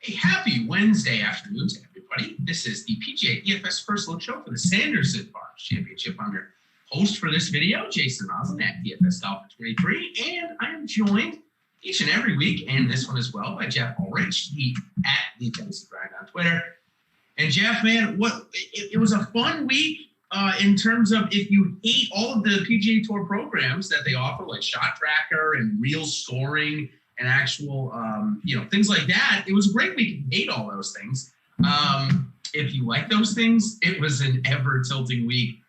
Hey, happy Wednesday afternoon to everybody. This is the Pga Dfs First Look Show for the Sanderson Farms Championship. I'm your host for this video, Jason Rouslin at DFS Dolphin 23, and I am joined each and every week, and this one as well, by Geoff Ulrich, at the Fantasy Grind on Twitter. And Geoff, man, it was a fun week in terms of if you hate all of the PGA Tour programs that they offer, like Shot Tracker and Real Scoring and actual, things like that. It was a great week if you hate all those things. If you like those things, it was an ever-tilting week.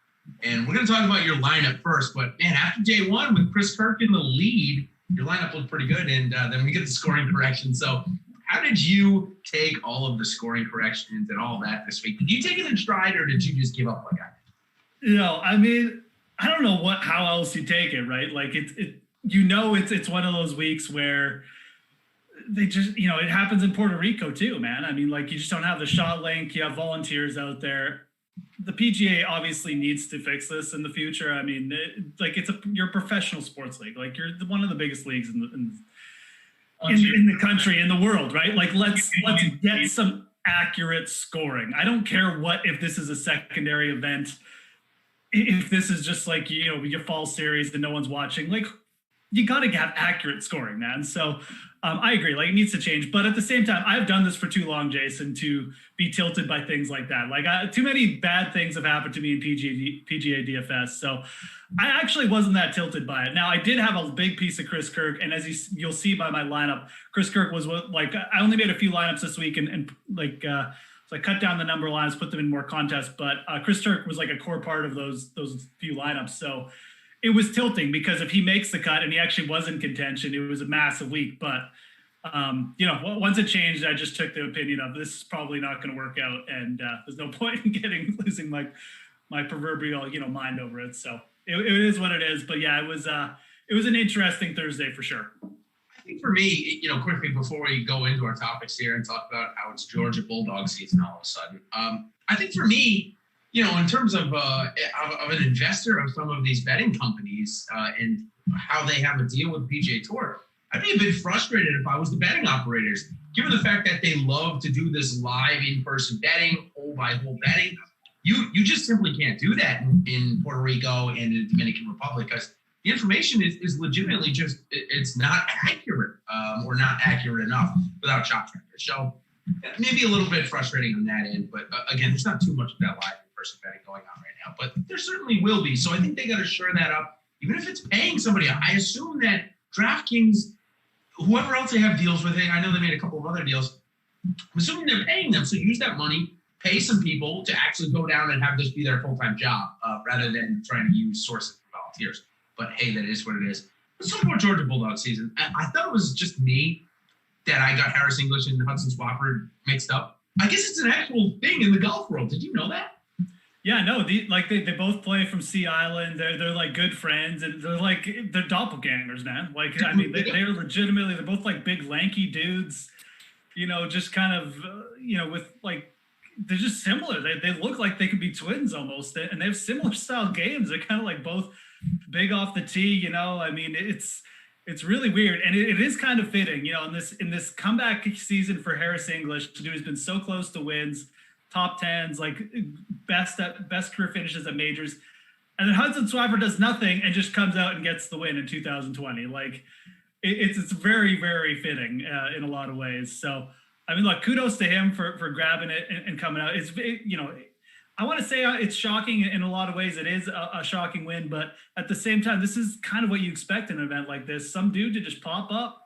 And we're going to talk about your lineup first. But, man, after day one with Chris Kirk in the lead, your lineup looked pretty good. And then we get the scoring correction. So how did you take all of the scoring corrections and all that this week? Did you take it in stride, or did you just give up like I did? I don't know how else you take it, right? Like it's one of those weeks where they just, it happens in Puerto Rico too, man. I mean, like, you just don't have the shot link. You have volunteers out there. The PGA obviously needs to fix this in the future. I mean, you're a professional sports league. Like, you're one of the biggest leagues in the country, in the world, right? Like, let's get some accurate scoring. I don't care if this is a secondary event, if this is just like, your fall series and no one's watching, like, you got to have accurate scoring, man. So I agree, like, it needs to change. But at the same time, I've done this for too long, Jason, to be tilted by things like that. Like, too many bad things have happened to me in PGA DFS. So I actually wasn't that tilted by it. Now, I did have a big piece of Chris Kirk. And as you'll see by my lineup, Chris Kirk was I only made a few lineups this week so I cut down the number of lines, put them in more contests. But Chris Kirk was like a core part of those few lineups. So it was tilting, because if he makes the cut and he actually was in contention, it was a massive week. But, once it changed, I just took the opinion of this is probably not going to work out. And there's no point in losing my proverbial, mind over it. So it is what it is. But yeah, it was an interesting Thursday for sure. I think for me, quickly before we go into our topics here and talk about how it's Georgia Bulldog season all of a sudden, I think for me, in terms of an investor of some of these betting companies and how they have a deal with the PGA Tour, I'd be a bit frustrated if I was the betting operators, given the fact that they love to do this live in-person betting, hole-by-hole betting. You just simply can't do that in Puerto Rico and the Dominican Republic, because the information is legitimately just, it's not accurate or not accurate enough without Shot Tracker. So maybe a little bit frustrating on that end, but again, there's not too much of that live in-person betting going on right now, but there certainly will be. So I think they got to shore that up, even if it's paying somebody. I assume that DraftKings, whoever else they have deals with, I know they made a couple of other deals, I'm assuming they're paying them. So use that money, pay some people to actually go down and have this be their full-time job rather than trying to use sources for volunteers. But hey, that is what it is. Let's talk about Georgia Bulldog season. I thought it was just me that I got Harris English and Hudson Swafford mixed up. I guess it's an actual thing in the golf world. Did you know that? Yeah, no, they both play from Sea Island. They're like good friends, and they're doppelgangers, man. Like, I mean, they're legitimately, they're both like big lanky dudes, just kind of, with like, they're just similar. They look like they could be twins almost, and they have similar style games. They're kind of like both big off the tee, I mean, it's really weird, and it is kind of fitting, in this comeback season for Harris English, the dude has been so close to wins, top tens, like best career finishes at majors, and then Hudson Swafford does nothing and just comes out and gets the win in 2020. Like, it's very, very fitting in a lot of ways. So I mean, look, kudos to him for grabbing it and coming out. I want to say it's shocking in a lot of ways. It is a shocking win, but at the same time, this is kind of what you expect in an event like this. Some dude to just pop up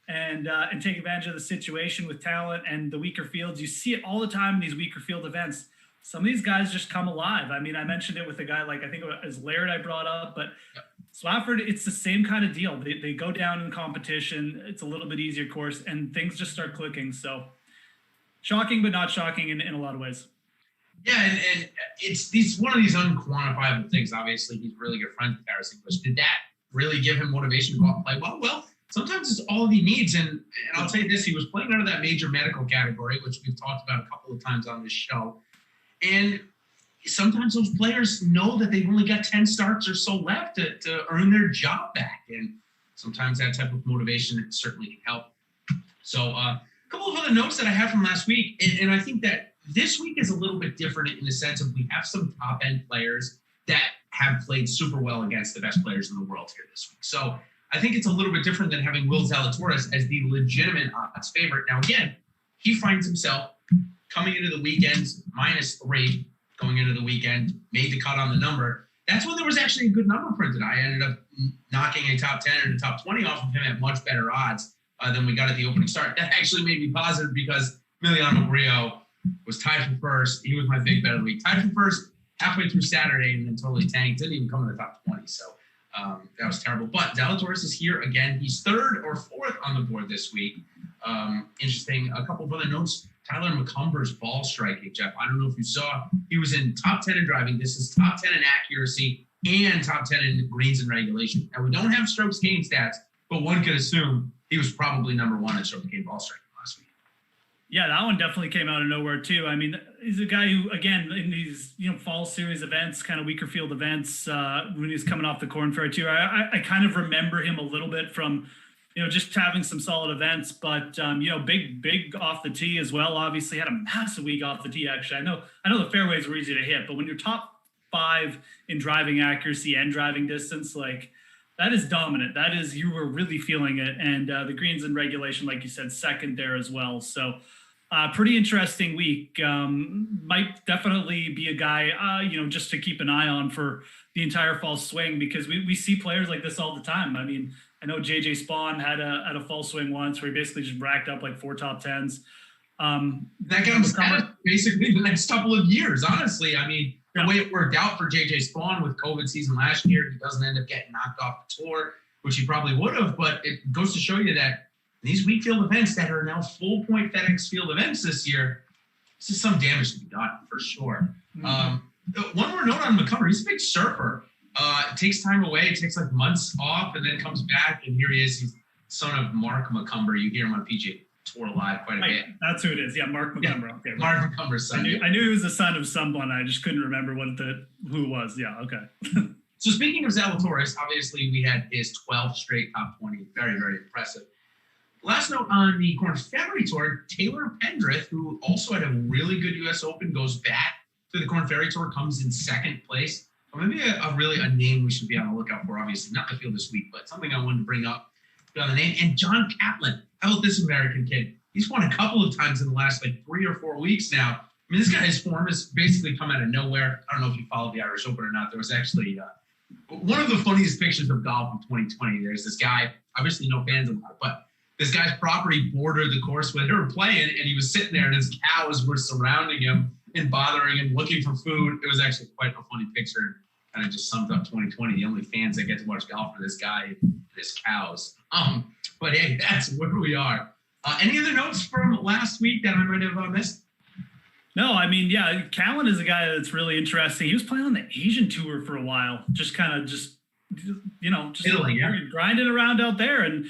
and take advantage of the situation with talent and the weaker fields. You see it all the time in these weaker field events. Some of these guys just come alive. I mean, I mentioned it with a guy like, I think it was Laird I brought up, but Swafford, it's the same kind of deal. They go down in competition. It's a little bit easier course, and things just start clicking. So shocking, but not shocking in a lot of ways. Yeah, and it's one of these unquantifiable things. Obviously, he's really good friends with Harris English. Did that really give him motivation to go out and play well? Well, sometimes it's all he needs. And I'll tell you this, he was playing under that major medical category, which we've talked about a couple of times on this show. And sometimes those players know that they've only got 10 starts or so left to earn their job back. And sometimes that type of motivation certainly can help. So couple of other notes that I have from last week, and I think that this week is a little bit different in the sense of we have some top-end players that have played super well against the best players in the world here this week. So I think it's a little bit different than having Will Zalatoris as the legitimate odds favorite. Now, again, he finds himself coming into the weekend -3, going into the weekend, made the cut on the number. That's when there was actually a good number printed. I ended up knocking a top 10 and a top 20 off of him at much better odds than we got at the opening start. That actually made me positive because Emiliano Grillo was tied for first. He was my big bet of the week. Tied for first halfway through Saturday and then totally tanked. Didn't even come in the top 20. So that was terrible. But Zalatoris is here again. He's 3rd or 4th on the board this week. Interesting. A couple of other notes. Tyler McCumber's ball striking, Jeff. I don't know if you saw. He was in top 10 in driving distance, top 10 in accuracy, and top 10 in greens and regulation. Now, we don't have strokes gained stats, but one could assume he was probably number 1 in strokes gained ball striking last week. Yeah, that one definitely came out of nowhere too. I mean, he's a guy who, again, in these fall series events, kind of weaker field events, when he's coming off the Corn Ferry too, I kind of remember him a little bit from just having some solid events, but big off the tee as well. Obviously, had a massive week off the tee. Actually, I know the fairways were easy to hit, but when you're top 5 in driving accuracy and driving distance, like that is dominant. That is, you were really feeling it, and the greens and regulation, like you said, 2nd there as well. So. Pretty interesting week. Might definitely be a guy, just to keep an eye on for the entire fall swing, because we see players like this all the time. I mean, I know JJ Spawn had a fall swing once where he basically just racked up like 4 top 10s. That guy was basically the next couple of years, honestly. I mean, the way it worked out for JJ Spawn with COVID season last year, he doesn't end up getting knocked off the tour, which he probably would have, but it goes to show you that these weak field events that are now full point FedEx Field events this year, this is some damage to be done for sure. Mm-hmm. One more note on McCumber. He's a big surfer. It takes time away. It takes like months off and then comes back. And here he is. He's son of Mark McCumber. You hear him on PGA Tour Live quite a bit. That's who it is. Yeah, Mark McCumber. Yeah, okay, Mark McCumber's son. I knew he was the son of someone. I just couldn't remember who it was. Yeah, okay. So speaking of Zalatoris, obviously we had his 12th straight top 20. Very, very impressive. Last note on the Corn Ferry Tour, Taylor Pendrith, who also had a really good U.S. Open, goes back to the Corn Ferry Tour, comes in 2nd place. Well, maybe a name we should be on the lookout for, obviously. Not the field this week, but something I wanted to bring up on the name. And John Catlin, how about this American kid? He's won a couple of times in the last 3 or 4 weeks now. I mean, this guy's form has basically come out of nowhere. I don't know if you followed the Irish Open or not. There was actually one of the funniest pictures of golf in 2020. There's this guy, obviously no fans of it, but this guy's property bordered the course where they were playing, and he was sitting there, and his cows were surrounding him and bothering him, looking for food. It was actually quite a funny picture, and kind of just summed up 2020. The only fans that get to watch golf are this guy and his cows. But hey, that's where we are. Any other notes from last week that I might have missed? No, I mean, yeah, Callan is a guy that's really interesting. He was playing on the Asian tour for a while, just Italy, yeah. grinding around out there, and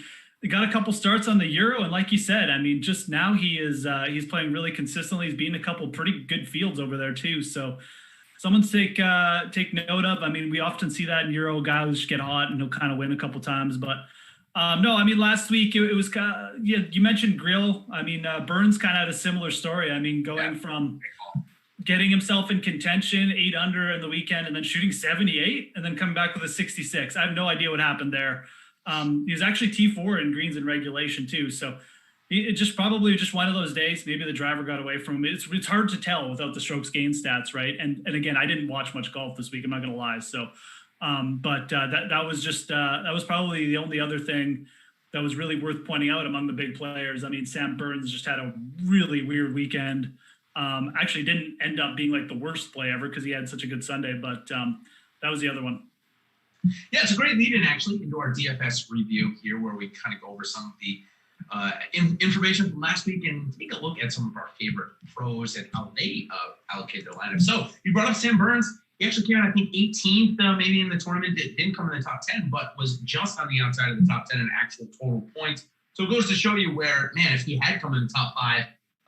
got a couple starts on the Euro, and like you said, I mean, just now he's playing really consistently. He's beaten a couple pretty good fields over there too. So someone to take note of. I mean, we often see that in Euro, guys get hot and he'll kind of win a couple times. But no, I mean, last week it was you mentioned Grill. I mean, Burns kind of had a similar story. I mean, going from getting himself in contention, 8 under in the weekend, and then shooting 78, and then coming back with a 66. I have no idea what happened there. He was actually T4 in greens and regulation too. So it just probably just one of those days. Maybe the driver got away from him. It's hard to tell without the strokes gain stats, right? And again, I didn't watch much golf this week. I'm not going to lie. So, that was just that was probably the only other thing that was really worth pointing out among the big players. I mean, Sam Burns just had a really weird weekend. Actually didn't end up being like the worst play ever because he had such a good Sunday, but that was the other one. Yeah, it's a great lead-in, actually, into our DFS review here, where we kind of go over some of the information from last week and take a look at some of our favorite pros and how they allocate their lineup. So you brought up Sam Burns. He actually came out, I think, 18th maybe in the tournament. Didn't come in the top 10, but was just on the outside of the top 10 in actual total points. So it goes to show you where, man, if he had come in the top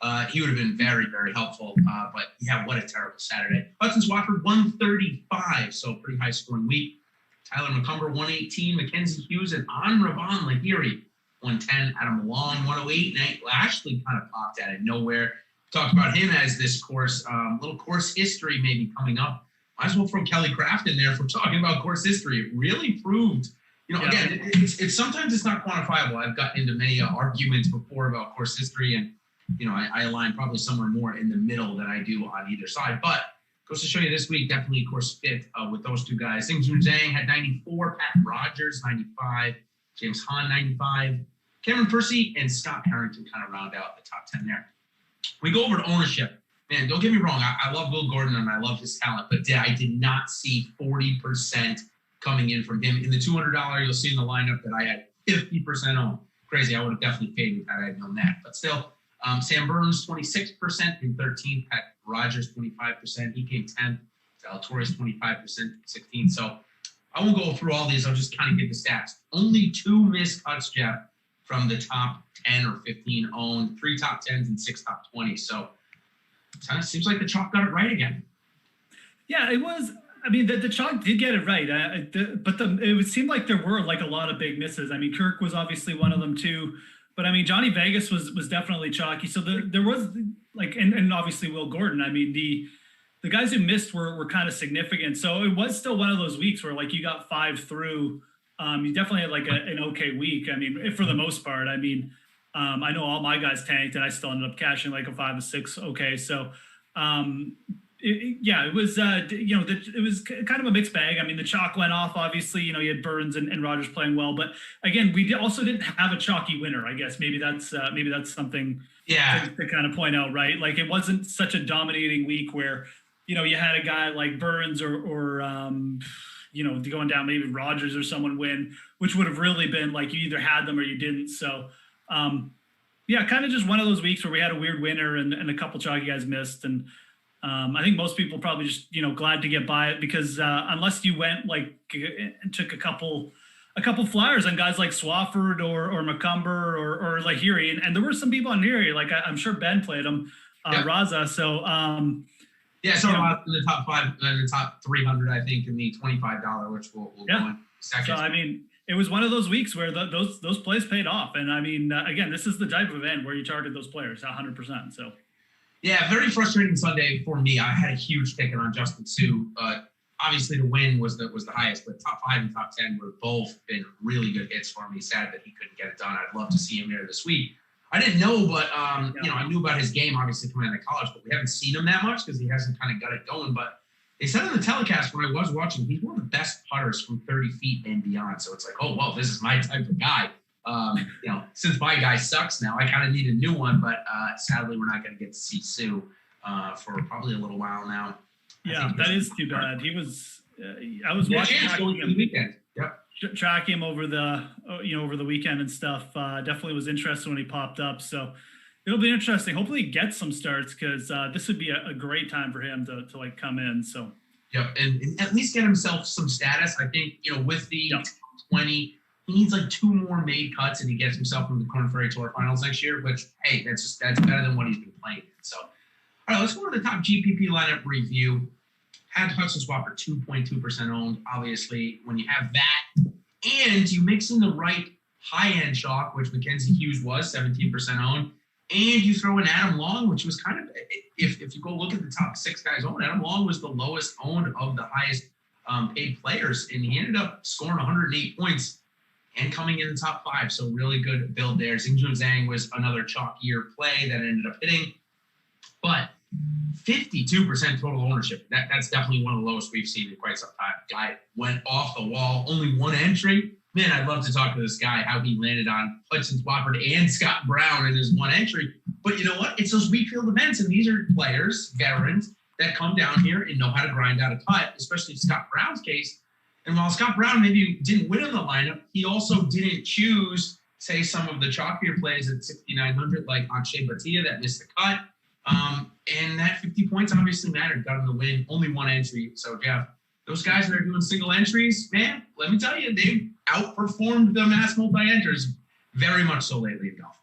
5, he would have been very, very helpful. But yeah, what a terrible Saturday. Hudson Swafford, 135, so pretty high-scoring week. Tyler McCumber, 118. Mackenzie Hughes and Anravan Lahiri, 110. Adam Long, 108. Nate Lashley kind of popped at it nowhere. Talked about him as this course, little course history maybe coming up. Might as well throw Kelly Craft in there if we're talking about course history. It really proved, again, it's sometimes it's not quantifiable. I've gotten into many arguments before about course history, and I align probably somewhere more in the middle than I do on either side. But goes to show you this week, definitely course fit with those two guys. Xingjun Zhang had 94, Pat Rogers 95, James Hahn 95, Cameron Percy and Scott Harrington kind of round out the top 10 there. We go over to ownership. Man, don't get me wrong. I love Will Gordon and I love his talent, but I did not see 40% coming in from him. In the $200, you'll see in the lineup that I had 50% on. Crazy. I would have definitely faded had I known that. But still, Sam Burns, 26% in 13th. Pat Rogers, 25%. He came 10th. Al Torres, 25%, 16th. So I won't go through all these. I'll just kind of give the stats. Only 2 missed cuts, Jeff, from the top 10 or 15 owned, 3 top 10s and 6 top 20s. So it kind of seems like the chalk got it right again. Yeah, it was. I mean, the chalk did get it right, but it would seem like there were like a lot of big misses. I mean, Kirk was obviously one of them too, but I mean, Johnny Vegas was definitely chalky. So there was like, and obviously Will Gordon. I mean, the guys who missed were kind of significant. So it was still one of those weeks where like you got 5 through. You definitely had like an okay week. I mean, for the most part. I mean, I know all my guys tanked, and I still ended up cashing like a 5 or 6. Okay, so. It was, it was kind of a mixed bag. I mean, the chalk went off, obviously, you had Burns and Rogers playing well, but again, we also didn't have a chalky winner. I guess maybe that's something to kind of point out, right? Like it wasn't such a dominating week where, you had a guy like Burns or going down, maybe Rogers or someone win, which would have really been like you either had them or you didn't. So, kind of just one of those weeks where we had a weird winner and a couple chalky guys missed. And, I think most people probably just, glad to get by it because unless you went like and took a couple flyers on guys like Swafford or McCumber or Lahiri, and there were some people on Lahiri, like I'm sure Ben played them, Raza. So in the top 5, in the top 300, I think, in the $25, which we'll go in seconds. So I mean, it was one of those weeks where those plays paid off, and I mean, again, this is the type of event where you target those players 100%. So. Yeah, very frustrating Sunday for me. I had a huge ticket on Justin Sue. Obviously, the win was the highest, but top 5 and top 10 were both been really good hits for me. Sad that he couldn't get it done. I'd love to see him here this week. I didn't know, but I knew about his game, obviously, coming out of college, but we haven't seen him that much because he hasn't kind of got it going. But they said on the telecast when I was watching, he's one of the best putters from 30 feet and beyond. So it's like, oh, well, this is my type of guy. Since my guy sucks now, I kind of need a new one, but sadly we're not going to get to see Sue for probably a little while now. Yeah, that is too bad. He was, I was watching the weekend. Yep. Tracking him over the weekend and stuff. Definitely was interested when he popped up. So it'll be interesting. Hopefully he gets some starts because this would be a great time for him to like come in. So. Yep, and at least get himself some status. I think with the top 20. He needs like 2 more made cuts and he gets himself into the Corn Ferry Tour Finals next year, which, hey, that's better than what he's been playing. So, all right, let's go to the top GPP lineup review. Had Hudson Swap for 2.2% owned. Obviously, when you have that and you mix in the right high-end chalk, which Mackenzie Hughes was, 17% owned, and you throw in Adam Long, which was kind of, if you go look at the top 6 guys owned, Adam Long was the lowest owned of the highest paid players, and he ended up scoring 108 points. And coming in the top 5, so really good build there. Xingjun Zhang was another chalkier play that ended up hitting, but 52% total ownership. That's definitely one of the lowest we've seen in quite some time. Guy went off the wall, only 1 entry. Man, I'd love to talk to this guy, how he landed on Hudson Swafford and Scott Brown in his 1 entry. But you know what? It's those weak field events, and these are players, veterans, that come down here and know how to grind out a cut, especially in Scott Brown's case. And while Scott Brown maybe didn't win in the lineup, he also didn't choose, say, some of the chalkier plays at 6,900, like Akshay Bhatia that missed the cut. And that 50 points obviously mattered, got him the win, only 1 entry. So, Jeff, those guys that are doing single entries, man, let me tell you, they've outperformed the mass multi-enters very much so lately in golf.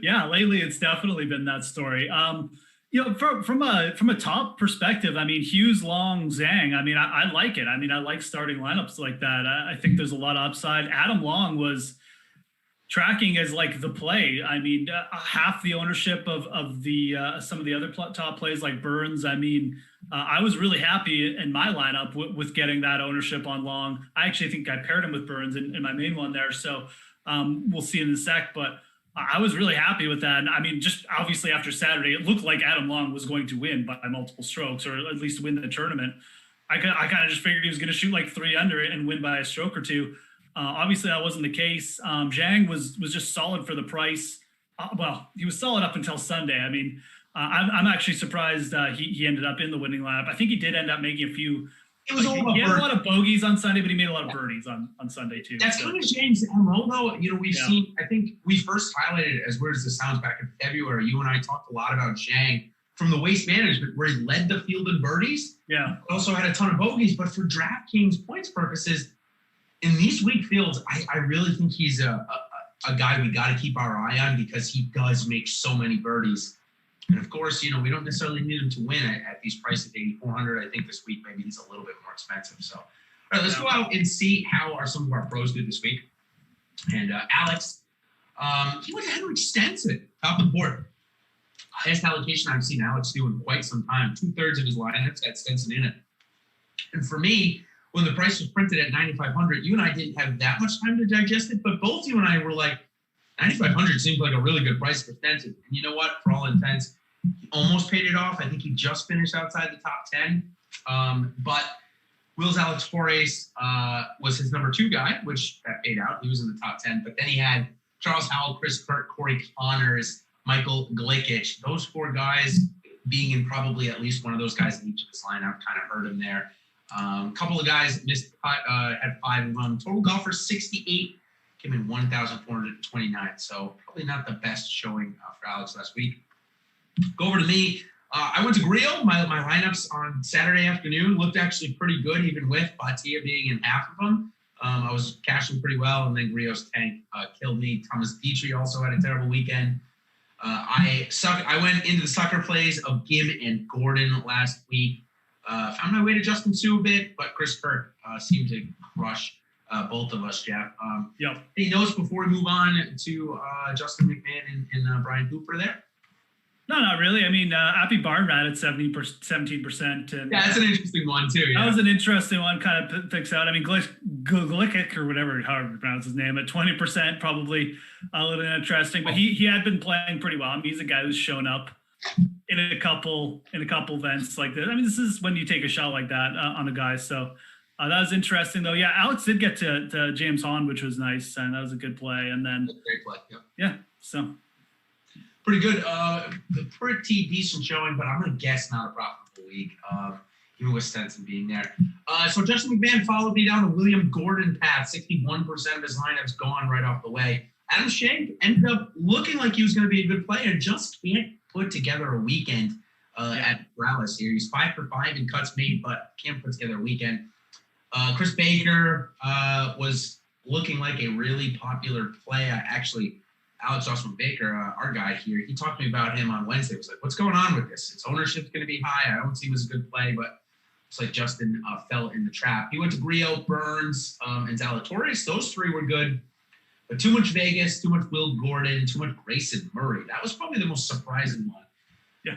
Yeah, lately it's definitely been that story. From a top perspective, I mean, Hughes, Long, Zhang, I mean, I like it. I mean, I like starting lineups like that. I think there's a lot of upside. Adam Long was tracking is like the play. I mean, half the ownership of the some of the other top plays like Burns. I mean, I was really happy in my lineup with getting that ownership on long. I actually think I paired him with Burns in my main one there. So we'll see in a sec, but I was really happy with that. And I mean, just obviously after Saturday, it looked like Adam Long was going to win by multiple strokes, or at least win the tournament. I kind of just figured he was going to shoot like 3 under and win by a stroke or two. Obviously, that wasn't the case. Zhang was just solid for the price. Well, he was solid up until Sunday. I mean, I'm actually surprised he ended up in the winning lineup. I think he did end up making a few. It was he had a lot of bogeys on Sunday, but he made a lot of birdies on Sunday too. That's kind of Zhang's MO, though. You know, we've seen. I think we first highlighted, as weird as this sounds, back in February. You and I talked a lot about Zhang from the waste management, where he led the field in birdies. Yeah. Also had a ton of bogeys, but for DraftKings points purposes, in these weak fields, I really think he's a guy we got to keep our eye on, because he does make so many birdies. And of course, you know, we don't necessarily need him to win at these prices, 8,400. I think this week maybe he's a little bit more expensive. So, all right, let's go out and see how some of our pros did this week. And Alex, he went to Henrik Stenson, top of the board. Highest allocation I've seen Alex do in quite some time. 2/3 of his lineups had Stenson in it. And for me, when the price was printed at 9,500, you and I didn't have that much time to digest it, but both you and I were like, 9,500 seems like a really good price for Stenson. And you know what? For all intents, he almost paid it off. I think he just finished outside the top 10. But Will Zalatoris was his number 2 guy, which that paid out. He was in the top 10. But then he had Charles Howell, Chris Kirk, Corey Connors, Michael Glikic. Those 4 guys being in probably at least one of those guys in each of his lineup kind of hurt him there. A couple of guys missed, had 5 of them. Total golf for 68. Came in 1,429, so probably not the best showing for Alex last week. Go over to me. I went to Grillo. My lineups on Saturday afternoon looked actually pretty good, even with Batia being in half of them. I was cashing pretty well, and then Grillo's tank killed me. Thomas Dietrich also had a terrible weekend. I went into the sucker plays of Gim and Gordon last week. Found my way to Justin Sue a bit, but Chris Kirk seemed to crush both of us, Jeff. Any notes before we move on to Justin McMahon and Brian Cooper there? No, not really. I mean, Appy Barnrat at 17%. And, yeah, that's an interesting one, too. Yeah. That was an interesting one, kind of picks out. I mean, Glikic, or whatever, however you pronounce his name, at 20%, probably a little interesting. But he had been playing pretty well. I mean, he's a guy who's shown up in a couple events like this. I mean, this is when you take a shot like that on a guy. So that was interesting, though. Yeah, Alex did get to James Hahn, which was nice, and that was a good play. And then great play. Yeah. So pretty good. Pretty decent showing, but I'm gonna guess not a profitable week. Even with Stenson being there. So Justin McMahon followed me down the William Gordon path. 61% of his lineup's gone right off the way. Adam Schenk ended up looking like he was going to be a good player, just can't put together a weekend at Dallas here. He's 5 for 5 in cuts made, but can't put together a weekend. Chris Baker was looking like a really popular play. Actually, Alex Osman Baker, our guy here, he talked to me about him on Wednesday. He was like, what's going on with this? His ownership's going to be high. I don't see him as a good play, but it's like Justin fell in the trap. He went to Grillo, Burns, and Zalatoris. Those 3 were good. But too much Vegas, too much Will Gordon, too much Grayson Murray. That was probably the most surprising one. Yeah.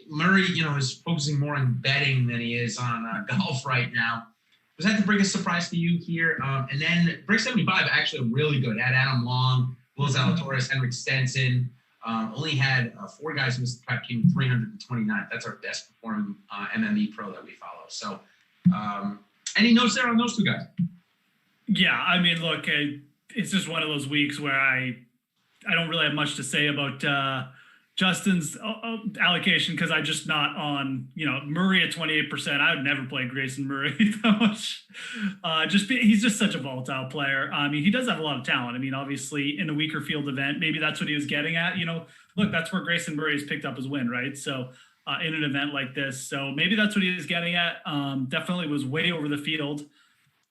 Murray, is focusing more on betting than he is on golf right now. Was that the biggest surprise to you here? And then Brick 75, actually really good. Had Adam Long, Will Zalatoris, Henrik Stenson. Only had 4 guys miss the cut, came 329th. That's our best performing MME pro that we follow. So any notes there on those 2 guys? Yeah, I mean, look, it's just one of those weeks where I don't really have much to say about Justin's allocation, because I'm just not on, Murray at 28%. I would never play Grayson Murray that much. He's just such a volatile player. I mean, he does have a lot of talent. I mean, obviously in a weaker field event, maybe that's what he was getting at. Look, that's where Grayson Murray has picked up his win, right? So in an event like this, so maybe that's what he was getting at. Definitely was way over the field.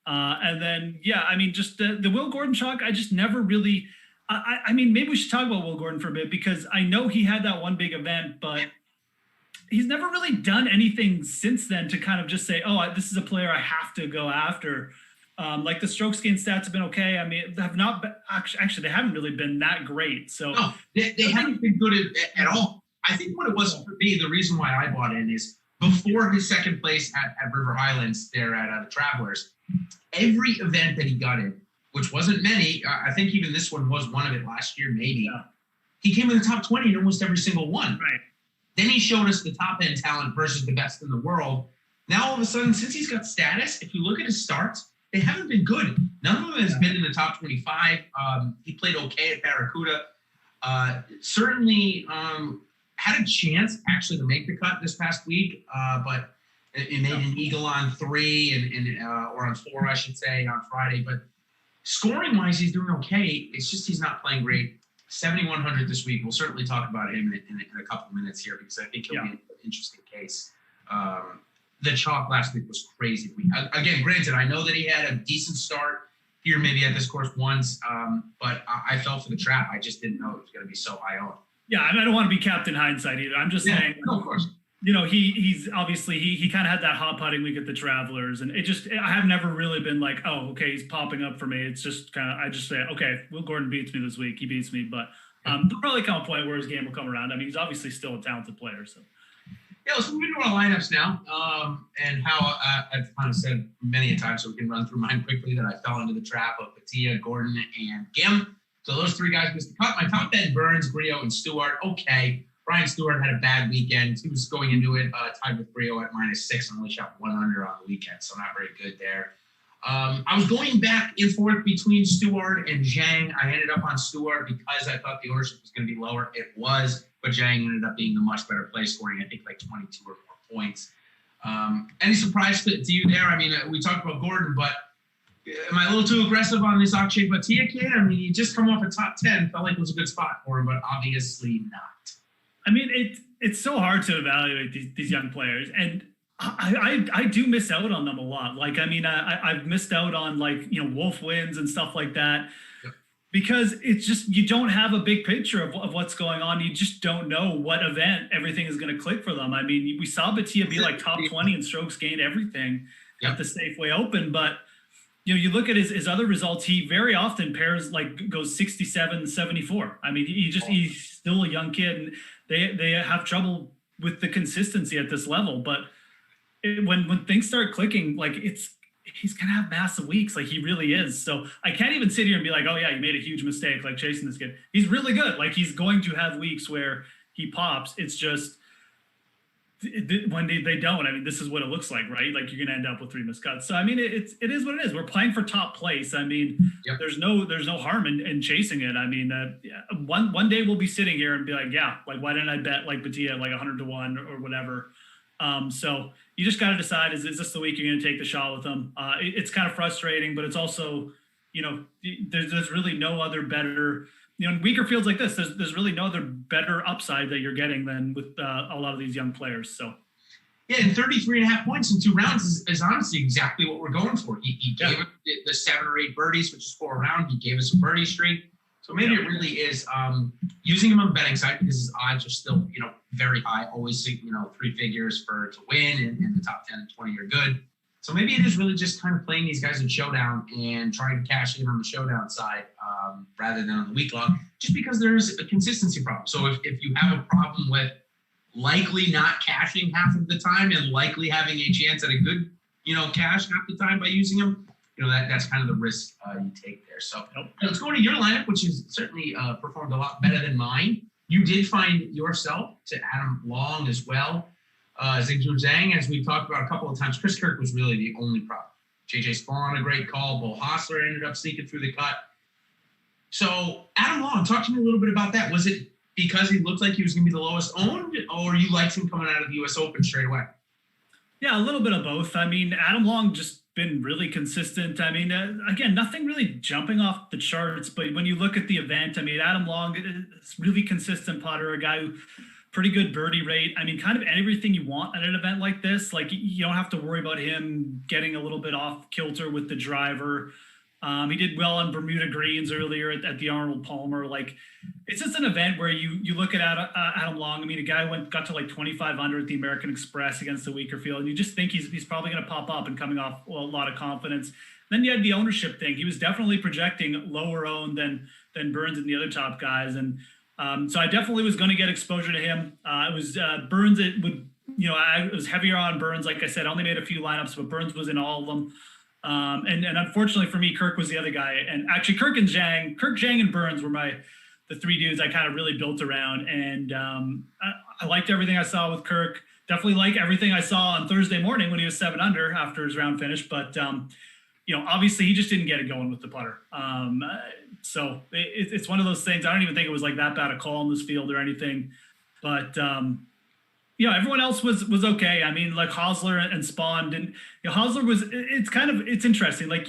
And then, I mean, just the Will Gordon chalk, I just never really, I mean, maybe we should talk about Will Gordon for a bit, because I know he had that one big event, but he's never really done anything since then to kind of just say, oh, this is a player I have to go after. Like the strokes gain stats have been okay. I mean, have not been, actually they haven't really been that great. So no, they haven't been good at all. I think what it was for me, the reason why I bought in is before his second place at River Highlands there at the Travelers, every event that he got in, which wasn't many, I think even this one was one of it last year, maybe. Yeah. He came in the top 20 in almost every single one. Right. Then he showed us the top end talent versus the best in the world. Now all of a sudden, since he's got status, if you look at his starts, they haven't been good. None of them has been in the top 25. He played okay at Barracuda. Certainly had a chance actually to make the cut this past week, but it made an eagle on 3 or on 4, I should say, on Friday. But scoring-wise, he's doing okay. It's just he's not playing great. 7,100 this week. We'll certainly talk about him in a couple of minutes here because I think he'll be an interesting case. The chalk last week was crazy. Again, granted, I know that he had a decent start here maybe at this course once, but I fell for the trap. I just didn't know it was going to be so high on. Yeah, I don't want to be Captain Hindsight either. I'm just saying, no, of course. You know, he's obviously he kind of had that hot putting week at the Travelers, and I have never really been like, oh, okay, he's popping up for me. It's just kind of I just say, okay, Will Gordon beats me this week. He beats me, but there'll probably come a point where his game will come around. I mean, he's obviously still a talented player. So yeah, let's move into our lineups now, and how I've kind of said many a time, so we can run through mine quickly, that I fell into the trap of Pga, Gordon, and Gim. So those 3 guys missed the cut. My top 10, Burns, Griot, and Stewart. Okay. Brian Stewart had a bad weekend. He was going into it tied with Griot at -6 and only shot 1 under on the weekend, so not very good there. I was going back and forth between Stewart and Zhang. I ended up on Stewart because I thought the ownership was going to be lower. It was, but Zhang ended up being the much better play, scoring, I think, like 22 or more points. Any surprise to you there? I mean, we talked about Gordon, but am I a little too aggressive on this Akshay Bhatia kid? I mean, he just come off a top 10. Felt like it was a good spot for him, but obviously not. I mean, it's so hard to evaluate these young players, and I do miss out on them a lot. Like, I mean, I've missed out on, like, you know, Wolf wins and stuff like that, because it's just, you don't have a big picture of what's going on. You just don't know what event everything is going to click for them. I mean, we saw Bhatia be like top 20 in strokes gained everything at the Safeway Open, but you know, you look at his other results, he very often goes 67, 74. I mean, he's still a young kid, and they have trouble with the consistency at this level. But when things start clicking, like, he's going to have massive weeks. Like, he really is. So I can't even sit here and be like, oh yeah, you made a huge mistake, like chasing this kid. He's really good. Like, he's going to have weeks where he pops. It's just, when they don't, I mean, this is what it looks like, right? Like, you're going to end up with 3 missed cuts. So, I mean, it is what it is. We're playing for top place. I mean, there's no harm in chasing it. I mean, one day we'll be sitting here and be like, yeah, like, why didn't I bet like Bhatia like 100-1 or whatever? So you just got to decide, is this the week you're going to take the shot with him? It's kind of frustrating, but it's also, you know, there's really no other better, you know, in weaker fields like this, there's really no other better upside that you're getting than with a lot of these young players. So, yeah, and 33.5 points in 2 rounds is honestly exactly what we're going for. He gave us the 7 or 8 birdies, which is 4 around. He gave us a birdie streak. So maybe it really is using him on the betting side, because his odds are still, you know, very high. Always, you know, 3 figures to win, and the top 10 and 20 are good. So maybe it is really just kind of playing these guys in showdown and trying to cash in on the showdown side rather than on the week long, just because there's a consistency problem. So if you have a problem with likely not cashing half of the time and likely having a chance at a good, you know, cash half the time by using them, you know, that's kind of the risk you take there. So let's go to your lineup, which has certainly performed a lot better than mine. You did find yourself to Adam Long as well. Zhigzhu Zhang, as we've talked about a couple of times, Chris Kirk was really the only problem. JJ Spawn, a great call. Bo Hostler ended up sneaking through the cut. So Adam Long, talk to me a little bit about that. Was it because he looked like he was going to be the lowest owned, or you liked him coming out of the U.S. Open straight away? Yeah, a little bit of both. I mean, Adam Long just been really consistent. I mean, again, nothing really jumping off the charts, but when you look at the event, I mean, Adam Long is really consistent putter, a guy who pretty good birdie rate. I mean, kind of everything you want at an event like this. Like, you don't have to worry about him getting a little bit off kilter with the driver. He did well on Bermuda greens earlier at the Arnold Palmer. Like, it's just an event where you look at Adam Long. I mean, a guy got to like 25 under at the American Express against the weaker field, and you just think he's probably going to pop up and coming off a lot of confidence. And then you had the ownership thing. He was definitely projecting lower owned than Burns and the other top guys. And so I definitely was going to get exposure to him. It was Burns. It would, I was heavier on Burns. Like I said, I only made a few lineups, but Burns was in all of them. And unfortunately for me, Kirk was the other guy. And actually Kirk, Jang, and Burns were the three dudes I kind of really built around. And I liked everything I saw with Kirk. Definitely like everything I saw on Thursday morning when he was 7 under after his round finish. But, obviously he just didn't get it going with the putter. So it's one of those things. I don't even think it was like that bad a call in this field or anything. But, everyone else was okay. I mean, like Hosler and Spawn didn't. Hosler it's interesting. Like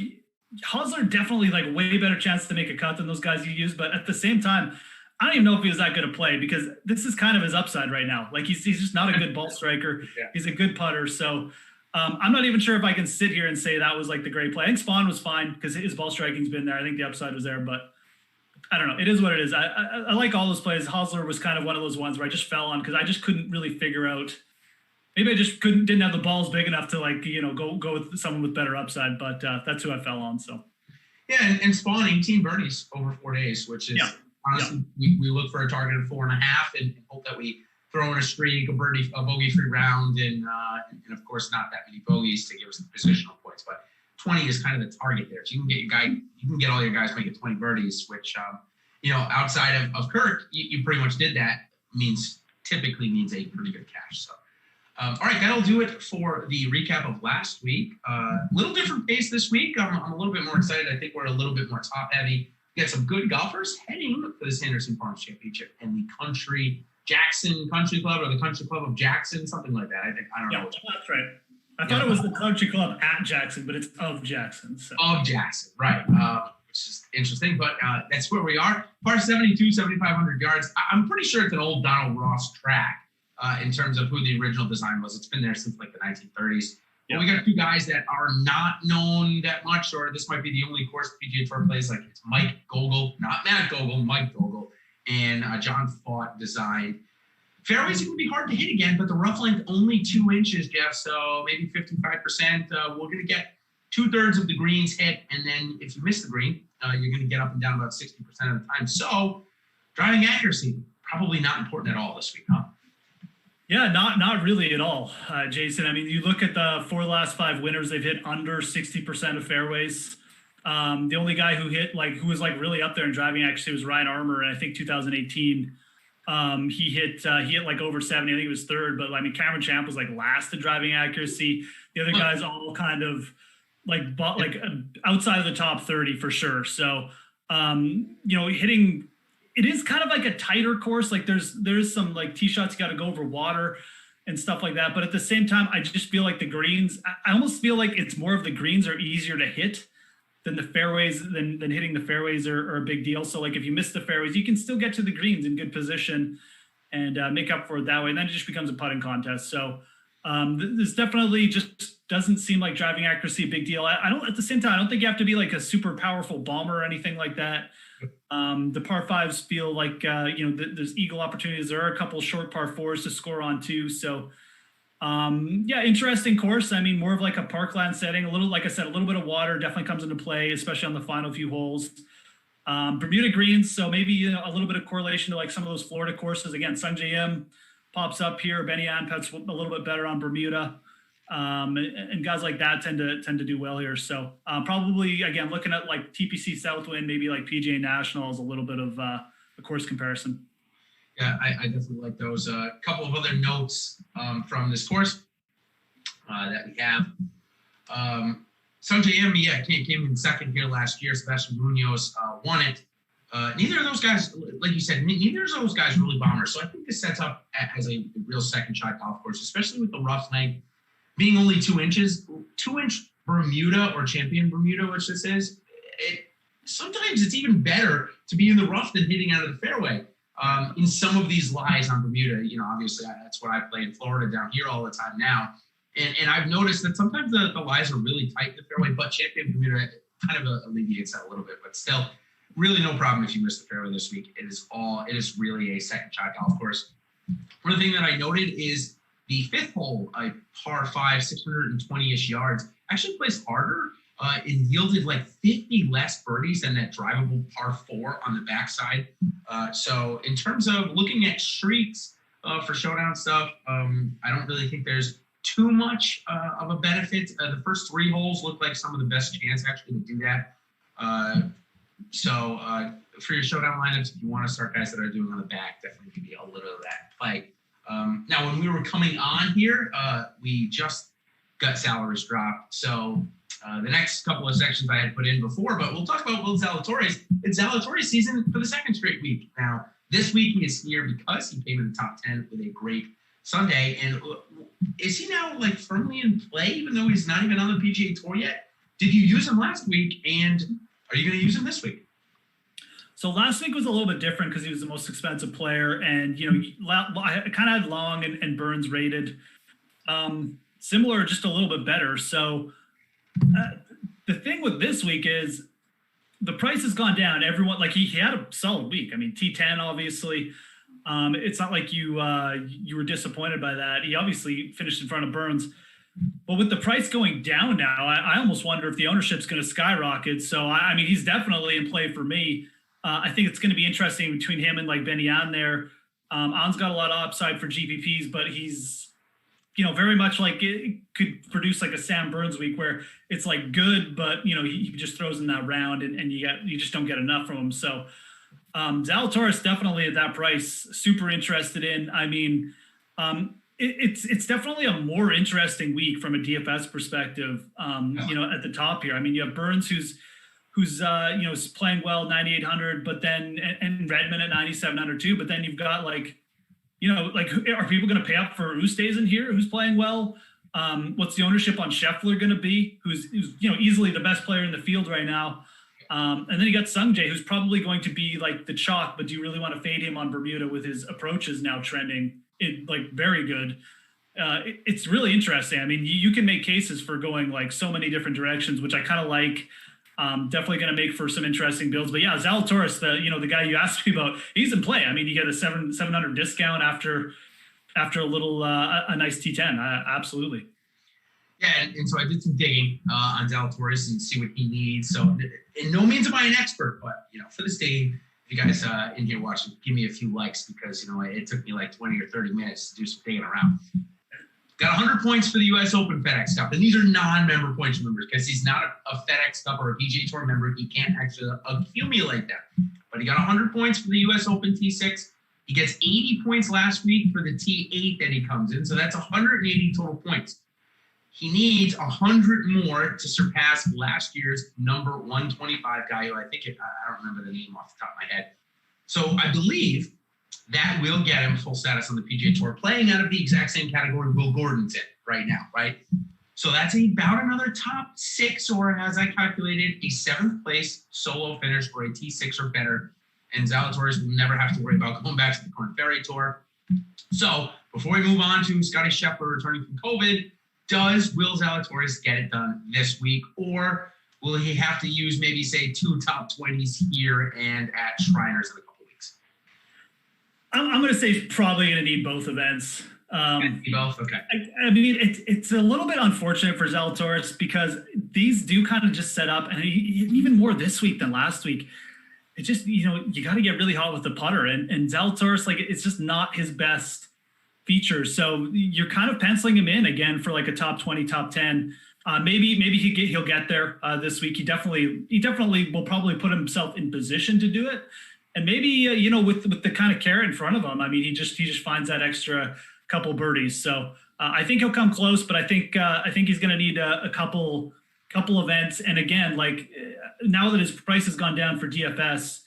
Hosler definitely like way better chance to make a cut than those guys you use. But at the same time, I don't even know if he was that good a play because this is kind of his upside right now. Like he's just not a good ball striker. Yeah. He's a good putter. So I'm not even sure if I can sit here and say that was like the great play. I think Spawn was fine because his ball striking's been there. I think the upside was there, but I don't know. It is what it is. I like all those plays. Hosler was kind of one of those ones where I just fell on because I just couldn't really figure out. Maybe I just didn't have the balls big enough to like, go with someone with better upside, but that's who I fell on. So. Yeah. And Spawn 18 birdies over 4 days, which is honestly, we look for a target of 4.5 and hope that we throw in a streak, a bogey-free round, and of course not that many bogeys to give us the positional points. But 20 is kind of the target there. If you can get all your guys making 20 birdies, which outside of Kirk, you pretty much did that. Typically means a pretty good cash. So, all right, that'll do it for the recap of last week. Little different pace this week. I'm a little bit more excited. I think we're a little bit more top heavy. We got some good golfers heading for the Sanderson Farms Championship and the Jackson Country Club or the Country Club of Jackson, something like that. I don't know. That's right. I thought it was the Country Club at Jackson, but it's of Jackson. So. Of Jackson, right. Which is interesting, but that's where we are. Par 72, 7,500 yards. I'm pretty sure it's an old Donald Ross track in terms of who the original design was. It's been there since like the 1930s. Yep. But we got two guys that are not known that much, or this might be the only course PGA Tour plays. Like it's Mike Gogol, not Matt Gogol, Mike Gogol, and John Fott designed. Fairways are going to be hard to hit again, but the rough length only 2 inches, Jeff. So maybe 55%. We're going to get 2/3 of the greens hit, and then if you miss the green, you're going to get up and down about 60% of the time. So driving accuracy probably not important at all this week, huh? Yeah, not really at all, Jason. I mean, you look at the 4 last 5 winners; they've hit under 60% of fairways. The only guy who was really up there in driving accuracy was Ryan Armour, and I think 2018. He hit like over 70. I think it was 3rd, but I mean, Cameron Champ was like last in driving accuracy. The other guys all kind of like outside of the top 30 for sure. So, hitting, it is kind of like a tighter course. Like there's some like tee shots you got to go over water and stuff like that. But at the same time, I just feel like the greens, I almost feel like it's more of the greens are easier to hit than the fairways, than hitting the fairways are a big deal. So like if you miss the fairways, you can still get to the greens in good position and make up for it that way. And then it just becomes a putting contest. So this definitely just doesn't seem like driving accuracy a big deal. At the same time, I don't think you have to be like a super powerful bomber or anything like that. The par 5s feel like, there's eagle opportunities. There are a couple short par 4s to score on too. So interesting course. I mean, more of like a parkland setting, like I said, a little bit of water definitely comes into play, especially on the final few holes. Bermuda greens. So maybe, a little bit of correlation to like some of those Florida courses. Again, Sungjae Im pops up here. Benny Anpet's a little bit better on Bermuda. And guys like that tend to do well here. So probably, again, looking at like TPC Southwind, maybe like PGA National is a little bit of a course comparison. Yeah, I definitely like those. A couple of other notes from this course that we have. Sungjae Im, came in second here last year. Sebastian Munoz won it. Neither of those guys, like you said, neither of those guys really bombers. So I think this sets up as a real second shot golf course, especially with the rough length being only 2 inches. 2-inch Bermuda or Champion Bermuda, which this is, sometimes it's even better to be in the rough than hitting out of the fairway. In some of these lies on Bermuda, obviously that's what I play in Florida down here all the time now. And I've noticed that sometimes the lies are really tight in the fairway, but Champion Bermuda kind of alleviates that a little bit, but still really no problem if you miss the fairway this week. It is really a second shot golf course. One thing that I noted is the 5th hole, a par 5, 620-ish yards, actually plays harder it yielded like 50 less birdies than that drivable par 4 on the backside. So in terms of looking at streaks for showdown stuff, I don't really think there's too much of a benefit. The first 3 holes look like some of the best chance actually to do that. So for your showdown lineups, if you want to start guys that are doing on the back, definitely give you a little of that play. Now, when we were coming on here, we just got salaries dropped. So the next couple of sections I had put in before, but we'll talk about Will Zalatoris. It's Zalatoris season for the second straight week. Now, this week he is here because he came in the top 10 with a great Sunday. And is he now like firmly in play, even though he's not even on the PGA Tour yet? Did you use him last week, and are you going to use him this week? So last week was a little bit different because he was the most expensive player, and I kind of had Long and Burns rated similar, just a little bit better. So the thing with this week is the price has gone down. Everyone, like he had a solid week. I mean, T10 obviously. It's not like you were disappointed by that. He obviously finished in front of Burns. But with the price going down now, I almost wonder if the ownership's going to skyrocket. So, I mean, he's definitely in play for me. I think it's going to be interesting between him and like Benny An there. An's got a lot of upside for GPPs, but he's, very much like it could produce like a Sam Burns week where it's like good, but, he just throws in that round and you just don't get enough from him. So Zalatoris definitely at that price, super interested in. I mean, it's definitely a more interesting week from a DFS perspective, at the top here. I mean, you have Burns who's is playing well, 9,800, but then and Redmond at 9,700 too. But then you've got are people going to pay up for Oosthuizen here, who's playing well? What's the ownership on Scheffler going to be, who's easily the best player in the field right now? And then you got Sungjae, who's probably going to be like the chalk, but do you really want to fade him on Bermuda with his approaches now trending very good? It's really interesting. I mean, you can make cases for going like so many different directions, which I kind of like. Definitely going to make for some interesting builds. But yeah, Zalatoris, the guy you asked me about, he's in play. I mean, you get a 700 discount after a little a nice T10. Absolutely. Yeah, and so I did some digging on Zalatoris and see what he needs. So in no means am I an expert, but for this digging, if you guys in here watching, give me a few likes because it took me like 20 or 30 minutes to do some digging around. Got 100 points for the U.S. Open FedEx Cup. And these are non-member points members because he's not a FedEx Cup or a PGA Tour member. He can't actually accumulate them. But he got 100 points for the U.S. Open T6. He gets 80 points last week for the T8 that he comes in. So that's 180 total points. He needs 100 more to surpass last year's number 125 guy, who I don't remember the name off the top of my head. So I believe that will get him full status on the PGA Tour, playing out of the exact same category Will Gordon's in right now, right? So that's about another top 6, or as I calculated, a 7th place solo finish for a T6 or better. And Zalatoris will never have to worry about going back to the Corn Ferry Tour. So before we move on to Scotty Scheffler returning from COVID, does Will Zalatoris get it done this week, or will he have to use maybe, say, 2 top 20s here and at Shriners in a couple weeks? I'm going to say he's probably going to need both events. Both? Okay. I mean, it's a little bit unfortunate for Zalatoris because these do kind of just set up, and even more this week than last week. It just, you got to get really hot with the putter, and Zalatoris, it's just not his best features. So you're kind of penciling him in again for like a top 20, top 10. Maybe he'll get there this week. He definitely will probably put himself in position to do it. And maybe, with the kind of carrot in front of him, I mean, he just finds that extra couple birdies. So I think he'll come close, but I think he's going to need a couple events. And again, now that his price has gone down for DFS,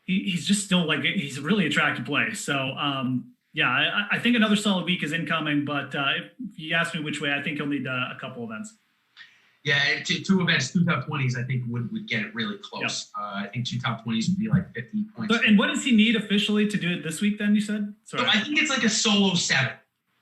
he's just still he's a really attractive play. So I think another solid week is incoming, but if you ask me which way, I think he'll need a couple events. Yeah, 2 events, 2 top 20s, I think would get it really close. Yep. I think 2 top 20s would be like 50 points. And what does he need officially to do it this week then, you said? Sorry. So I think it's like a solo 7.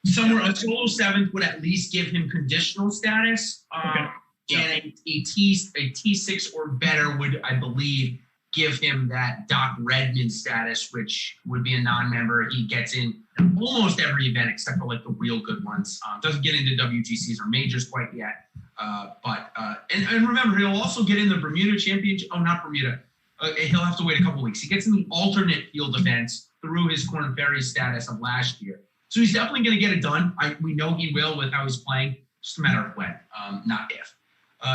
A solo 7 would at least give him conditional status. Okay. And a T6 or better would, I believe, give him that Doc Redmond status, which would be a non-member. He gets in almost every event except for the real good ones. Doesn't get into WGCs or majors quite yet. And remember, he'll also get in the Bermuda Championship. Oh, not Bermuda. He'll have to wait a couple weeks. He gets in the alternate field events through his Korn Ferry status of last year. So he's definitely going to get it done. We know he will with how he's playing. Just a matter of when, not if.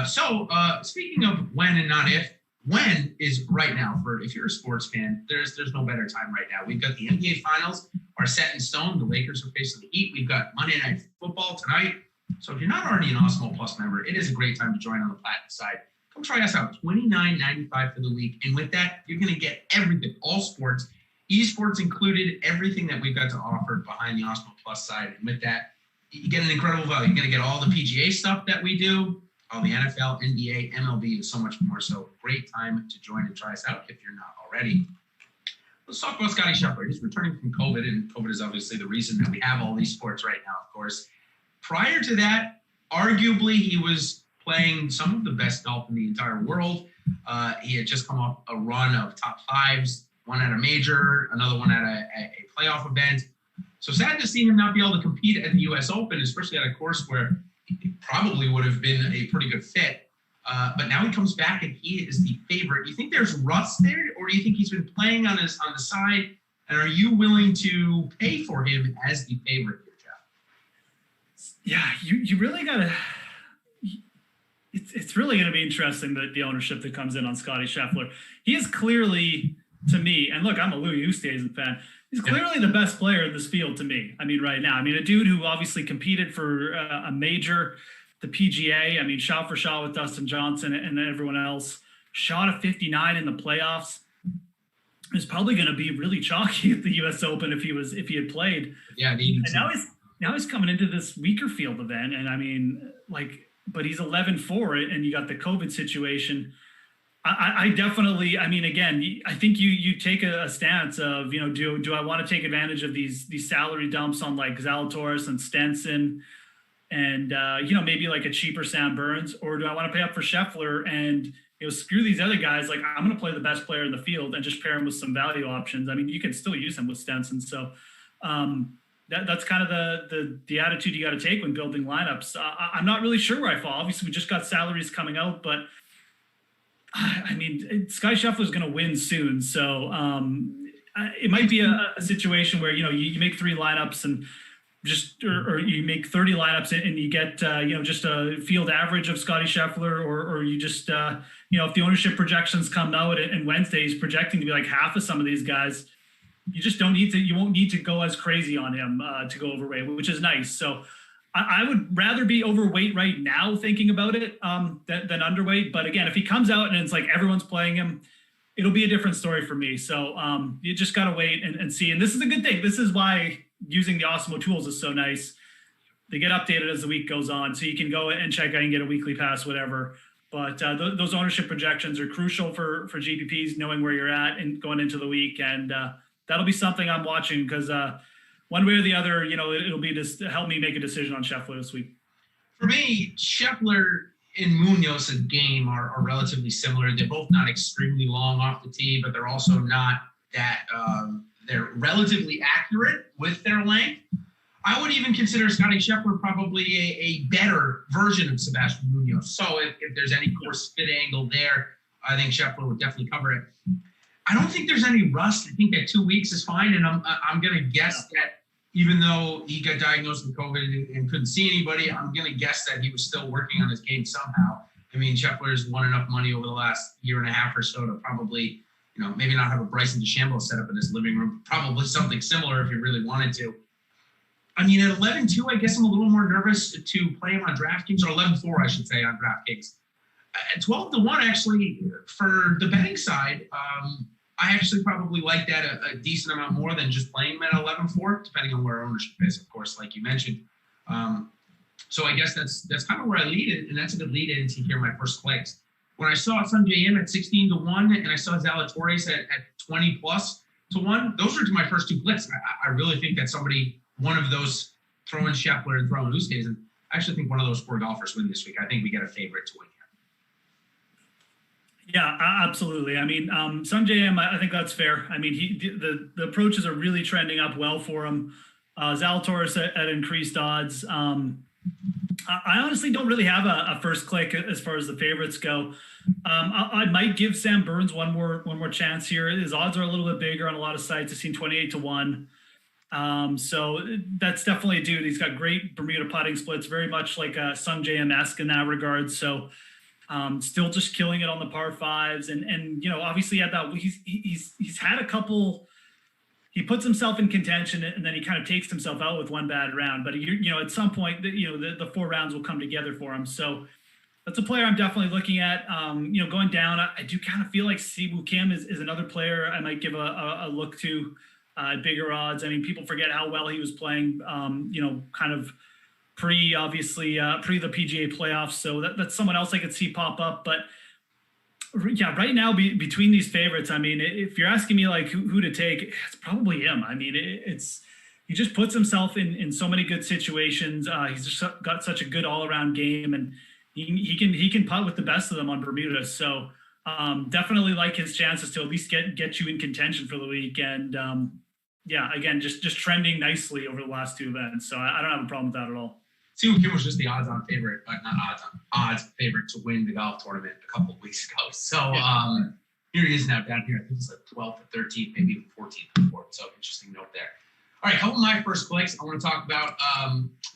So speaking of when and not if, when is right now for if you're a sports fan. There's no better time right now. We've got the NBA Finals are set in stone. The Lakers are facing the Heat. We've got Monday Night Football tonight. So if you're not already an Awesemo Plus member, it is a great time to join on the Platinum side. Come try us out. $29.95 for the week. And with that, you're going to get everything, all sports, esports included, everything that we've got to offer behind the Awesemo Plus side. And with that, you get an incredible value. You're going to get all the PGA stuff that we do, all the NFL, NBA, MLB, and so much more. So great time to join and try us out if you're not already. Let's talk about Scottie Scheffler. He's returning from COVID, and COVID is obviously the reason that we have all these sports right now, of course. Prior to that, arguably, he was playing some of the best golf in the entire world. He had just come off a run of top fives, one at a major, another one at a playoff event. So sad to see him not be able to compete at the U.S. Open, especially at a course where he probably would have been a pretty good fit. But now he comes back and he is the favorite. Do you think there's rust there, or do you think he's been playing on the side? And are you willing to pay for him as the favorite here, Jeff? Yeah, you really got to. It's really going to be interesting, the ownership that comes in on Scottie Scheffler. He is clearly, to me, and look, I'm a Louis Oosthuizen fan. He's clearly the best player in this field to me. I mean, right now. I mean, a dude who obviously competed for a major, the PGA. I mean, shot for shot with Dustin Johnson and everyone else. Shot a 59 in the playoffs. Is probably going to be really chalky at the U.S. Open if he had played. Yeah, and now he's coming into this weaker field event, and I mean, but he's 11-4, and you got the COVID situation. I definitely, I mean, again, I think you take a stance of, do I want to take advantage of these salary dumps on like Zalatoris and Stenson and, maybe like a cheaper Sam Burns, or do I want to pay up for Scheffler and, screw these other guys? Like, I'm going to play the best player in the field and just pair him with some value options. I mean, you can still use him with Stenson. So that's kind of the attitude you got to take when building lineups. I'm not really sure where I fall. Obviously, we just got salaries coming out, but I mean, Scottie Scheffler is going to win soon. So it might be a situation where, you make 3 lineups and or you make 30 lineups and you get, just a field average of Scottie Scheffler, or you just, if the ownership projections come out and Wednesday is projecting to be like half of some of these guys, you just you won't need to go as crazy on him to go overweight, which is nice. So I would rather be overweight right now thinking about it than underweight. But again, if he comes out and it's like everyone's playing him, it'll be a different story for me. So you just got to wait and see. And this is a good thing. This is why using the Awesemo tools is so nice. They get updated as the week goes on. So you can go and check out and get a weekly pass, whatever. But those ownership projections are crucial for GPPs, knowing where you're at and going into the week. And that'll be something I'm watching because one way or the other, it'll be just to help me make a decision on Scheffler this week. For me, Scheffler and Munoz's game are relatively similar. They're both not extremely long off the tee, but they're also not that they're relatively accurate with their length. I would even consider Scottie Scheffler probably a better version of Sebastian Munoz. So if there's any course fit angle there, I think Scheffler would definitely cover it. I don't think there's any rust. I think that 2 weeks is fine, and I'm going to guess that even though he got diagnosed with COVID and couldn't see anybody, I'm going to guess that he was still working on his game somehow. I mean, Scheffler's won enough money over the last year and a half or so to probably, maybe not have a Bryson DeChambeau set up in his living room, probably something similar if he really wanted to. I mean, at 11-2, I guess I'm a little more nervous to play him on DraftKings, or 11-4, I should say, on DraftKings. At 12-1, actually, for the betting side, I actually probably like that a decent amount more than just playing him at 11-4, depending on where ownership is, of course, like you mentioned. So I guess that's kind of where I lead it, and that's a good lead in to hear my first clicks. When I saw Sungjae Im at 16-1, and I saw Zalatoris at 20+1, those were to my first 2 clicks. I really think that one of those, throwing Scheffler and throwing Oosthuizen, I actually think one of those 4 golfers win this week. I think we get a favorite to win here. Yeah, absolutely. I mean, Sungjae Im, I think that's fair. I mean, the approaches are really trending up well for him. Zalatoris at increased odds. I honestly don't really have a first click as far as the favorites go. I might give Sam Burns one more chance here. His odds are a little bit bigger on a lot of sites. I've seen 28-1. So that's definitely a dude. He's got great Bermuda putting splits, very much like Sung JM-esque in that regard. So still just killing it on the par fives, and obviously at that he's had a couple. He puts himself in contention and then he kind of takes himself out with one bad round. But at some point, the 4 rounds will come together for him. So that's a player I'm definitely looking at. Going down, I do kind of feel like Siwoo Kim is another player I might give a look to. Bigger odds. I mean, people forget how well he was playing, kind of pre the PGA playoffs. So that's someone else I could see pop up. But yeah, right now between these favorites, I mean, if you're asking me like who to take, it's probably him. I mean, he just puts himself in so many good situations. He's just got such a good all around game, and he can putt with the best of them on Bermuda. So definitely like his chances to at least get you in contention for the week. And again, just trending nicely over the last 2 events. So I don't have a problem with that at all. Siwoo Kim was just the odds-on favorite, odds favorite to win the golf tournament a couple of weeks ago. So here he is now down here. I think it's like 12th or 13th, maybe even 14th or 4th. So interesting note there. All right, a couple of my first clicks I want to talk about.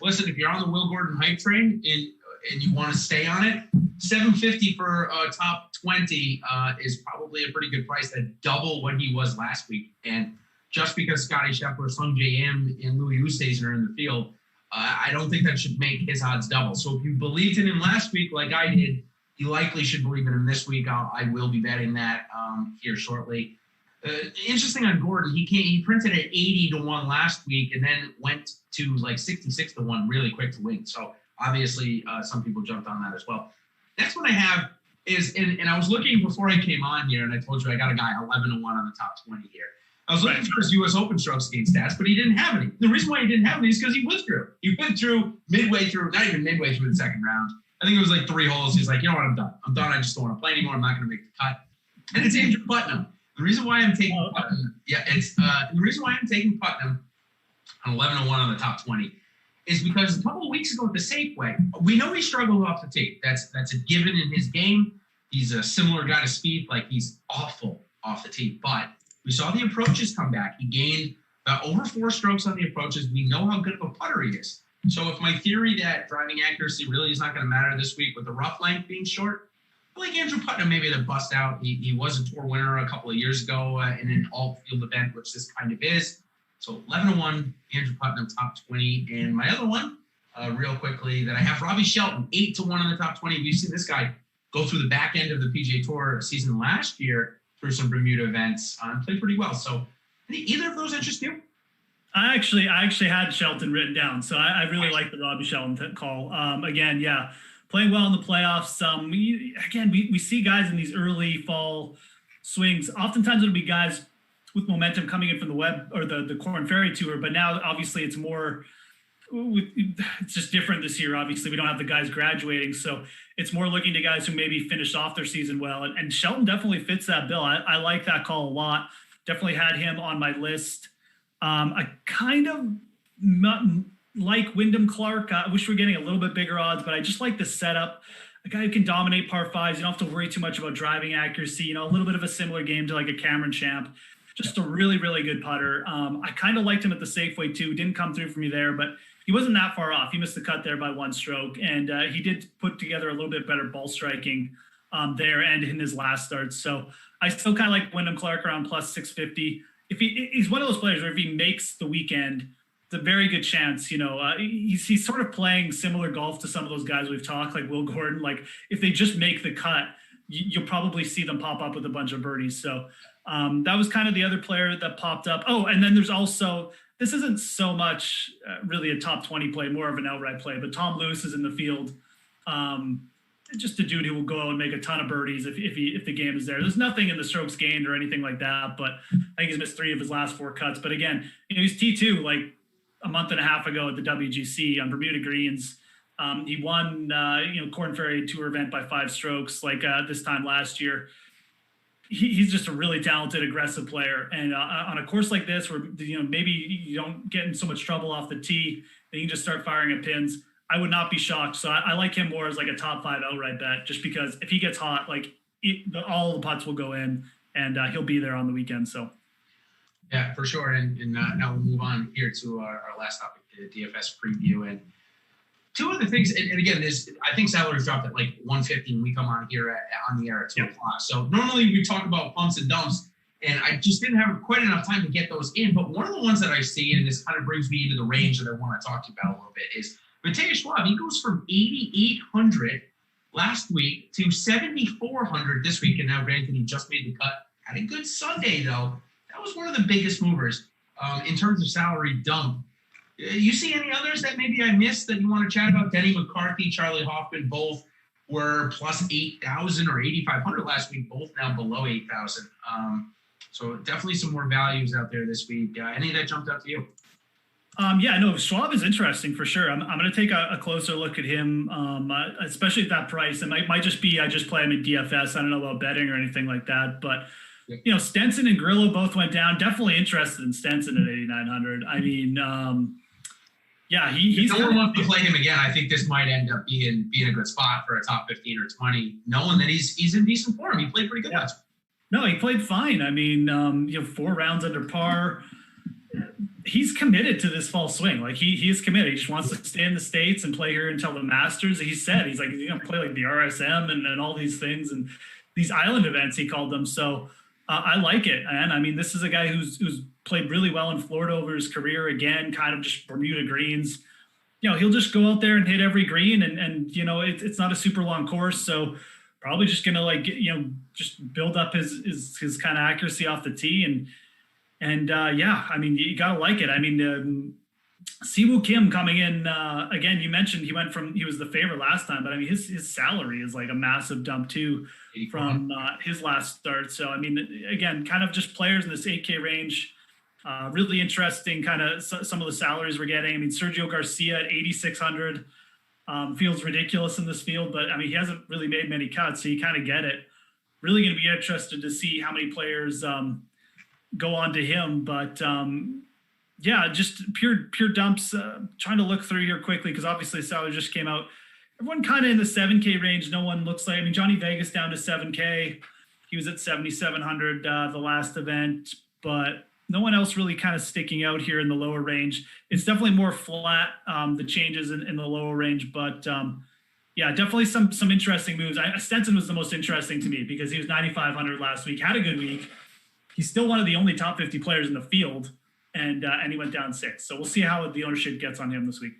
Listen, if you're on the Will Gordon hype train and you want to stay on it, $750 for top 20 is probably a pretty good price. That's double what he was last week. And just because Scotty Scheffler, Sung J.M., and Louis Oosthuizen are in the field, I don't think that should make his odds double. So if you believed in him last week like I did, you likely should believe in him this week. I will be betting that here shortly. Interesting on Gordon, he printed at 80-1 last week and then went to like 66-1 really quick to win. So obviously some people jumped on that as well. Next one I have is, and I was looking before I came on here, and I told you I got a guy 11-1 on the top 20 here. I was looking for his U.S. Open strokes gain stats, but he didn't have any. The reason why he didn't have any is because he withdrew. He withdrew not even midway through the second round. I think it was like 3 holes. He's like, you know what, I'm done. I just don't want to play anymore. I'm not going to make the cut. And it's Andrew Putnam. The reason why I'm taking Putnam, the reason why I'm taking Putnam on 11-1 on the top 20 is because a couple of weeks ago at the Safeway, we know he struggled off the tee. That's a given in his game. He's a similar guy to Spieth. Like, he's awful off the tee, but we saw the approaches come back. He gained over 4 strokes on the approaches. We know how good of a putter he is. So if my theory that driving accuracy really is not going to matter this week with the rough length being short, I like Andrew Putnam maybe to bust out. He was a tour winner a couple of years ago in an all-field event, which this kind of is. So 11-1, Andrew Putnam, top 20. And my other one, real quickly, that I have Robbie Shelton, 8-1 on the top 20. We've seen this guy go through the back end of the PGA Tour season last year through some Bermuda events and played pretty well. So either of those interest you? I actually had Shelton written down, so I really like the Robbie Shelton call. Again, yeah, playing well in the playoffs. We see guys in these early fall swings. Oftentimes it'll be guys with momentum coming in from the Webb or the Korn Ferry Tour, but now obviously it's more. It's just different this year. Obviously, we don't have the guys graduating, so it's more looking to guys who maybe finished off their season well. And Shelton definitely fits that bill. I like that call a lot. Definitely had him on my list. I kind of like Wyndham Clark. I wish we were getting a little bit bigger odds, but I just like the setup. A guy who can dominate par fives. You don't have to worry too much about driving accuracy. A little bit of a similar game to like a Cameron Champ. Just a really, really good putter. I kind of liked him at the Safeway too. Didn't come through for me there, but he wasn't that far off. He missed the cut there by 1 stroke, and he did put together a little bit better ball striking there and in his last start. So I still kind of like Wyndham Clark around plus 650. If he's one of those players where if he makes the weekend, it's a very good chance. He's sort of playing similar golf to some of those guys we've talked, like Will Gordon. Like, if they just make the cut, you'll probably see them pop up with a bunch of birdies. So that was kind of the other player that popped up. Oh, and then there's also, this isn't so much really a top 20 play, more of an outright play, but Tom Lewis is in the field. Just a dude who will go out and make a ton of birdies if the game is there. There's nothing in the strokes gained or anything like that, but I think he's missed 3 of his last 4 cuts. But again, he's T2 like a month and a half ago at the WGC on Bermuda greens. He won, Korn Ferry Tour event by 5 strokes like this time last year. He's just a really talented, aggressive player. And on a course like this where, maybe you don't get in so much trouble off the tee and you can just start firing at pins, I would not be shocked. So I like him more as like a top 5 outright bet, just because if he gets hot, like all the putts will go in, and he'll be there on the weekend. So. Yeah, for sure. And now we'll move on here to our last topic, the DFS preview. And two other things, and again, I think salaries dropped at like 150 when we come on here on the air at 2 o'clock. So normally we talk about pumps and dumps, and I just didn't have quite enough time to get those in. But one of the ones that I see, and this kind of brings me into the range that I want to talk to you about a little bit, is Matej Schwab. He goes from 8,800 last week to 7,400 this week. And now, granted, he just made the cut. Had a good Sunday, though. That was one of the biggest movers in terms of salary dump. You see any others that maybe I missed that you want to chat about? Denny McCarthy, Charlie Hoffman, both were plus 8,000 or 8,500 last week, both now below 8,000. So definitely some more values out there this week. Any that jumped out to you? Yeah, no, Schwab is interesting for sure. I'm going to take a closer look at him, especially at that price. It might just be I just play him at DFS. I don't know about betting or anything like that, but you know, Stenson and Grillo both went down. Definitely interested in Stenson at 8,900. I mean, yeah, he's. If no one wants to play him again, I think this might end up being a good spot for a top 15 or 20, knowing that he's in decent form. He played pretty good last week. No, he played fine. I mean, 4 rounds under par. He's committed to this fall swing. Like he is committed. He just wants to stay in the States and play here until the Masters. He said he's like he's gonna play like the RSM and all these things and these island events he called them. So I like it. And I mean, this is a guy who's played really well in Florida over his career. Again, kind of just Bermuda greens. You know, he'll just go out there and hit every green, and you know, it's not a super long course, so probably just gonna just build up his kind of accuracy off the tee and yeah, I mean, you gotta like it. I mean, Siwoo Kim coming in again. You mentioned he was the favorite last time, but I mean his salary is like a massive dump too from his last start. So I mean, again, kind of just players in this 8K range. Really interesting, kind of some of the salaries we're getting. I mean, Sergio Garcia at 8,600 feels ridiculous in this field, but I mean he hasn't really made many cuts, so you kind of get it. Really going to be interested to see how many players go on to him, but yeah, just pure dumps. Trying to look through here quickly because obviously salary just came out. Everyone kind of in the 7K range. No one looks like. I mean, Johnny Vegas down to 7K. He was at 7,700 the last event, but no one else really kind of sticking out here in the lower range. It's definitely more flat. The changes in the lower range, but yeah, definitely some interesting moves. Stenson was the most interesting to me because he was 9,500 last week. Had a good week. He's still one of the only top 50 players in the field, and he went down 6. So we'll see how the ownership gets on him this week.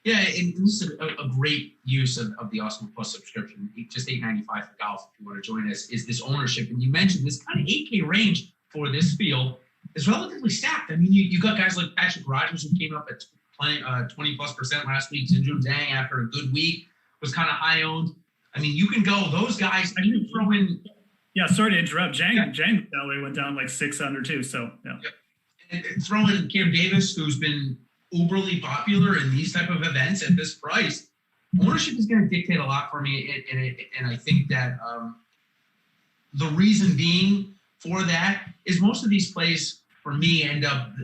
Yeah, and this is a great use of the Awesemo Plus subscription. Just $8.95 for golf if you want to join us. Is this ownership? And you mentioned this kind of 8K range for this field is relatively stacked. I mean, you got guys like Patrick Rogers who came up at 20+% last week. Xinju Zhang after a good week was kind of high owned. I mean, you can go those guys. I can throw in. Yeah, sorry to interrupt. Zhang salary went down like 600 too. So yeah. And throw in Cam Davis, who's been uberly popular in these type of events at this price. Ownership is going to dictate a lot for me, and I think that the reason being for that is most of these plays for me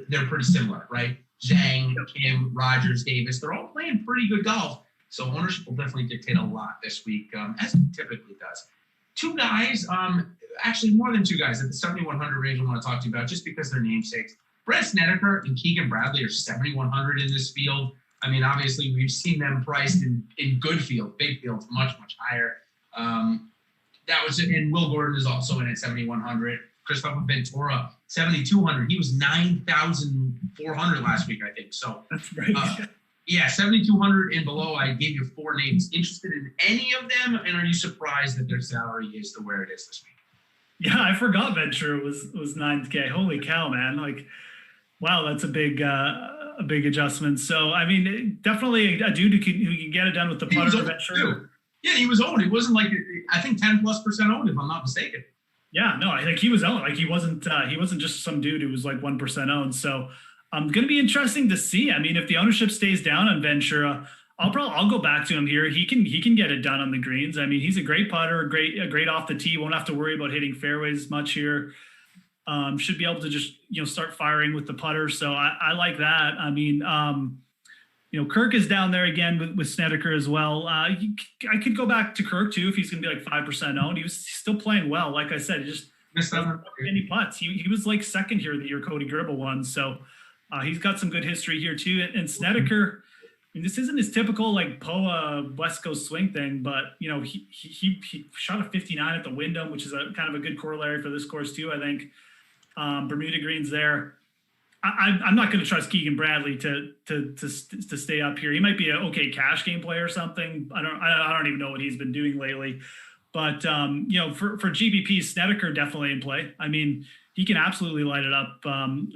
they're pretty similar, right? Zhang, Kim, Rogers, Davis, they're all playing pretty good golf. So ownership will definitely dictate a lot this week, as it typically does. 2 guys, actually more than 2 guys at the 7,100 range I want to talk to you about just because they're namesakes. Brett Snedeker and Keegan Bradley are 7,100 in this field. I mean, obviously, we've seen them priced in good field, big fields, much, much higher. That was it. And Will Gordon is also in at 7,100. Christopher Ventura, 7,200. He was 9,400 last week, I think. So that's right. Yeah, 7,200 and below. I gave you 4 names. Interested in any of them? And are you surprised that their salary is to where it is this week? Yeah, I forgot Ventura was 9K. Holy cow, man! Like, wow, that's a big adjustment. So, I mean, definitely a dude who can get it done with the putter. Ventura. Yeah, he was owned. It wasn't like I think 10+% owned, if I'm not mistaken. Yeah, no, I think he was owned. Like he wasn't just some dude who was like 1% owned. So, going to be interesting to see. I mean, if the ownership stays down on Ventura, I'll go back to him here. He can get it done on the greens. I mean, he's a great putter, great off the tee. Won't have to worry about hitting fairways much here. Should be able to just start firing with the putter. So I like that. I mean, Kirk is down there again with Snedeker as well. I could go back to Kirk too if he's going to be like 5% owned. He was still playing well. Like I said, he just Missed out. any putts. He was like second here the year Cody Gribble won. So he's got some good history here too. And Snedeker, I mean, this isn't his typical like POA West Coast swing thing, but he shot a 59 at the Wyndham, which is a kind of a good corollary for this course too. I think Bermuda greens there. I'm not going to trust Keegan Bradley to stay up here. He might be an okay cash game player or something. I don't even know what he's been doing lately. But for GBP, Snedeker definitely in play. I mean, he can absolutely light it up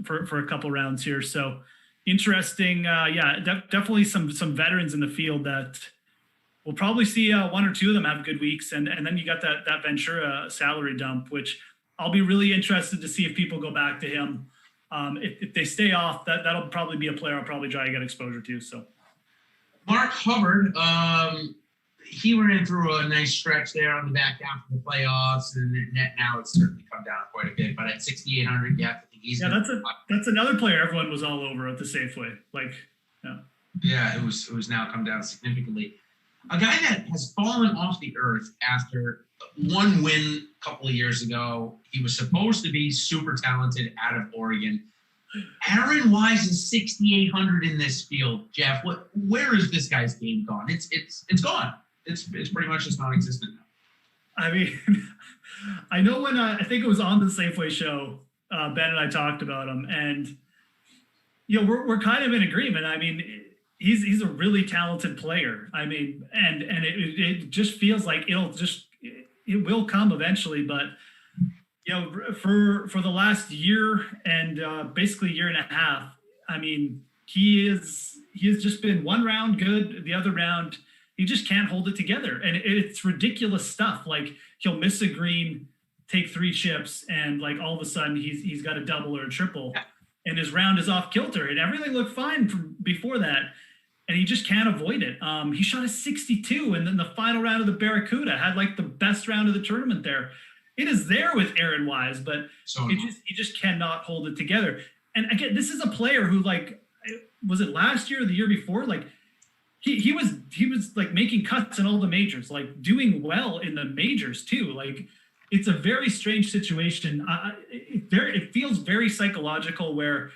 for a couple rounds here. So interesting. Definitely some veterans in the field that we'll probably see one or two of them have good weeks, and then you got that Ventura salary dump, which I'll be really interested to see if people go back to him. If they stay off, that'll probably be a player I'll probably try to get exposure to. So, Mark Hubbard, he ran through a nice stretch there on the back half of the playoffs, and now it's certainly come down quite a bit. But at 6,800, I think he's that's another player everyone was all over at the Safeway. It was now come down significantly. A guy that has fallen off the earth after one win a couple of years ago. He was supposed to be super talented out of Oregon. Aaron Wise is 6,800 in this field. Jeff, where is this guy's game gone? It's gone. It's pretty much just non-existent now. I mean, I know when I think it was on the Safeway show, Ben and I talked about him, and we're kind of in agreement. I mean, he's a really talented player. I mean, and it just feels like it will come eventually, but for the last year and basically year and a half, I mean, he has just been one round good, the other round he just can't hold it together, and it's ridiculous stuff. Like he'll miss a green, take 3 chips, and like all of a sudden he's got a double or a triple, and his round is off kilter, and everything looked fine from before that. And he just can't avoid it. He shot a 62, and then the final round of the Barracuda had like the best round of the tournament there. It is there with Aaron Wise, but he just cannot hold it together. And again, this is a player who, like, was it last year or the year before? Like he was like making cuts in all the majors, like doing well in the majors too. Like it's a very strange situation. It feels very psychological where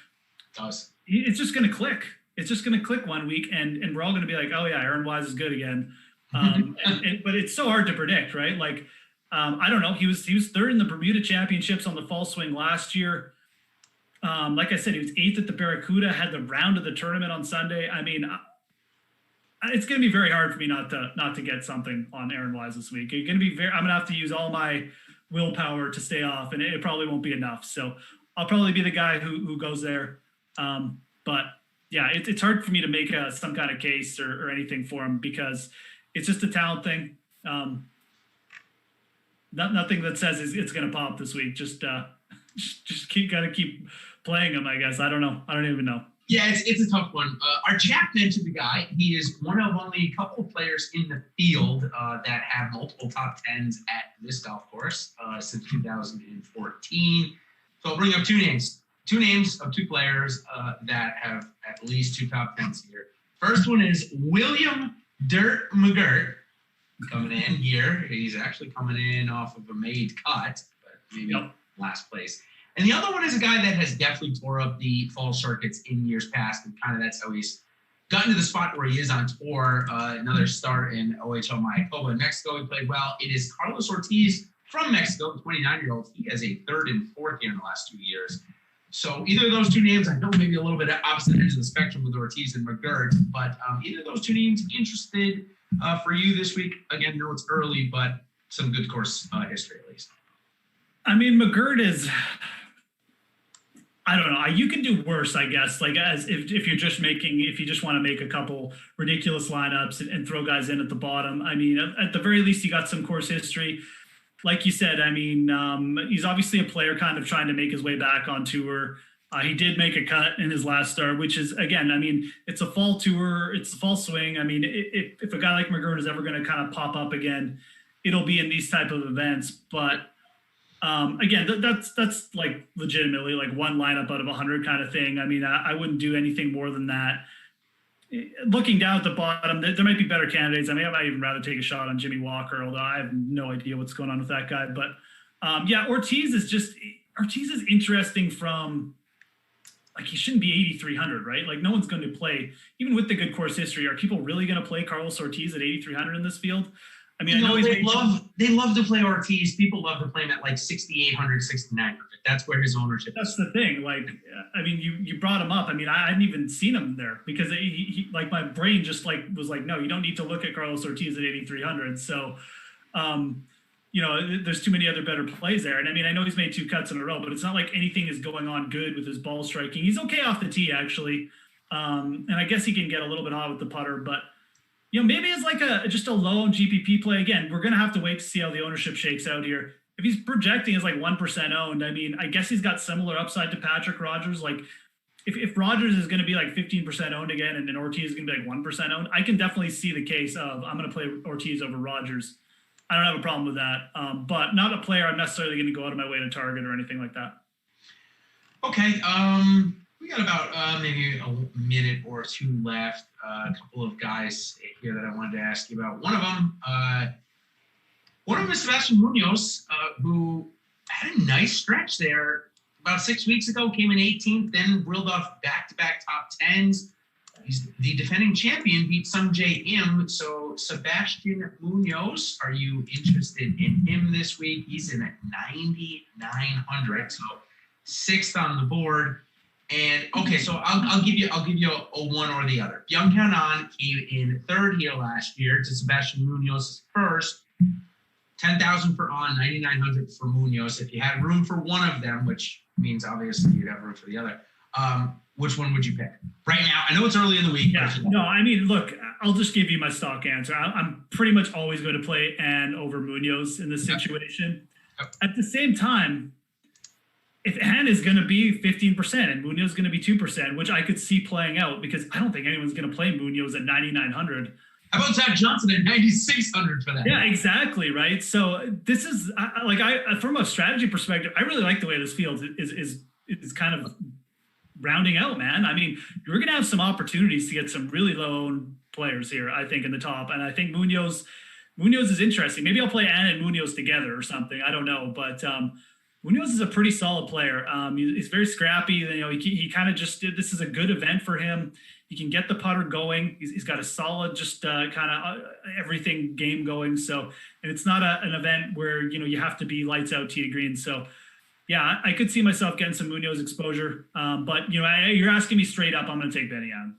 it's just going to click. It's just going to click one week, and we're all going to be like, oh yeah, Aaron Wise is good again. But it's so hard to predict, right? Like, I don't know. He was third in the Bermuda Championships on the fall swing last year. Like I said, he was 8th at the Barracuda, had the round of the tournament on Sunday. I mean, it's going to be very hard for me not to get something on Aaron Wise this week. I'm going to have to use all my willpower to stay off, and it probably won't be enough. So I'll probably be the guy who goes there. But yeah, it's hard for me to make some kind of case or anything for him because it's just a talent thing. Nothing that says it's going to pop this keep playing him, I guess. I don't know. I don't even know. Yeah, it's a tough one. Our chat mentioned the guy. He is one of only a couple of players in the field that have multiple top 10s at this golf course since 2014. So I'll bring up two names of 2 players that have at least 2 top 10s here. First one is William Dirt McGirt coming in here. He's actually coming in off of a made cut, but maybe last place. And the other one is a guy that has definitely tore up the fall circuits in years past, and kind of that's how he's gotten to the spot where he is on tour. Another start in OHL Mayakoba in Mexico. He played well. It is Carlos Ortiz from Mexico, the 29-year-old. He has a 3rd and 4th here in the last 2 years. So either of those 2 names, I know maybe a little bit opposite ends of the spectrum with Ortiz and McGirt, but either of those 2 names interested for you this week. Again, no, it's early, but some good course history at least. I mean, McGirt is, I don't know. You can do worse, I guess. Like as if you just want to make a couple ridiculous lineups and throw guys in at the bottom. I mean, at the very least, you got some course history. Like you said, I mean, he's obviously a player kind of trying to make his way back on tour. He did make a cut in his last start, which is, again, I mean, it's a fall tour. It's a fall swing. I mean, if a guy like McGirt is ever going to kind of pop up again, it'll be in these type of events. But again, that's like legitimately like one lineup out of 100 kind of thing. I mean, I wouldn't do anything more than that. looking down at the bottom, there might be better candidates. I mean, I might even rather take a shot on Jimmy Walker, although I have no idea what's going on with that guy. But Ortiz is interesting from, like, he shouldn't be 8,300, right? Like, no one's going to play, even with the good course history. Are people really going to play Carlos Ortiz at 8,300 in this field? I mean, they love to play Ortiz. People love to play him at like 6,800, 6,900. That's where his ownership is. That's the thing. Like, I mean, you brought him up. I mean, I hadn't even seen him there because he like, my brain just like was like, no, you don't need to look at Carlos Ortiz at 8,300. So, there's too many other better plays there. And I mean, I know he's made 2 cuts in a row, but it's not like anything is going on good with his ball striking. He's okay off the tee, actually. And I guess he can get a little bit hot with the putter, but maybe it's like just a low GPP play. Again, we're going to have to wait to see how the ownership shakes out here. If he's projecting as like 1% owned, I mean, I guess he's got similar upside to Patrick Rogers. Like, if Rogers is going to be like 15% owned again and then Ortiz is going to be like 1% owned, I can definitely see the case of I'm going to play Ortiz over Rogers. I don't have a problem with that, but not a player I'm necessarily going to go out of my way to target or anything like that. Okay, we got about maybe a minute or 2 left. A couple of guys here that I wanted to ask you about. One of them is Sebastian Munoz, who had a nice stretch there about 6 weeks ago, came in 18th, then reeled off back-to-back top 10s. He's the defending champion, beat Sungjae Im. So Sebastian Munoz, are you interested in him this week? He's in at 9,900, so 6th on the board. And okay, so I'll give you a one or the other. Byung-Hyun Ahn came in 3rd here last year to Sebastian Munoz's 1st. 10,000 for Ahn, 9,900 for Munoz. If you had room for one of them, which means obviously you'd have room for the other, which one would you pick right now? I know it's early in the week. Yeah, no, I mean, look, I'll just give you my stock answer. I'm pretty much always going to play Ahn over Munoz in this situation. Yep. At the same time, if Ahn is going to be 15% and Munoz is going to be 2%, which I could see playing out because I don't think anyone's going to play Munoz at 9,900. How about Zach Johnson at 9,600 for that? Yeah, exactly, right? So this is from a strategy perspective, I really like the way this field is kind of rounding out, man. I mean, you're going to have some opportunities to get some really low-owned players here, I think, in the top. And I think Munoz is interesting. Maybe I'll play Ahn and Munoz together or something. I don't know. But Munoz is a pretty solid player. He's very scrappy. He kind of just did – this is a good event for him. He can get the putter going. He's got a solid, just kind of everything game going. So, and it's not an event where, you have to be lights out tee to green. So, yeah, I could see myself getting some Munoz exposure. But, you're asking me straight up, I'm going to take Benny Ahn.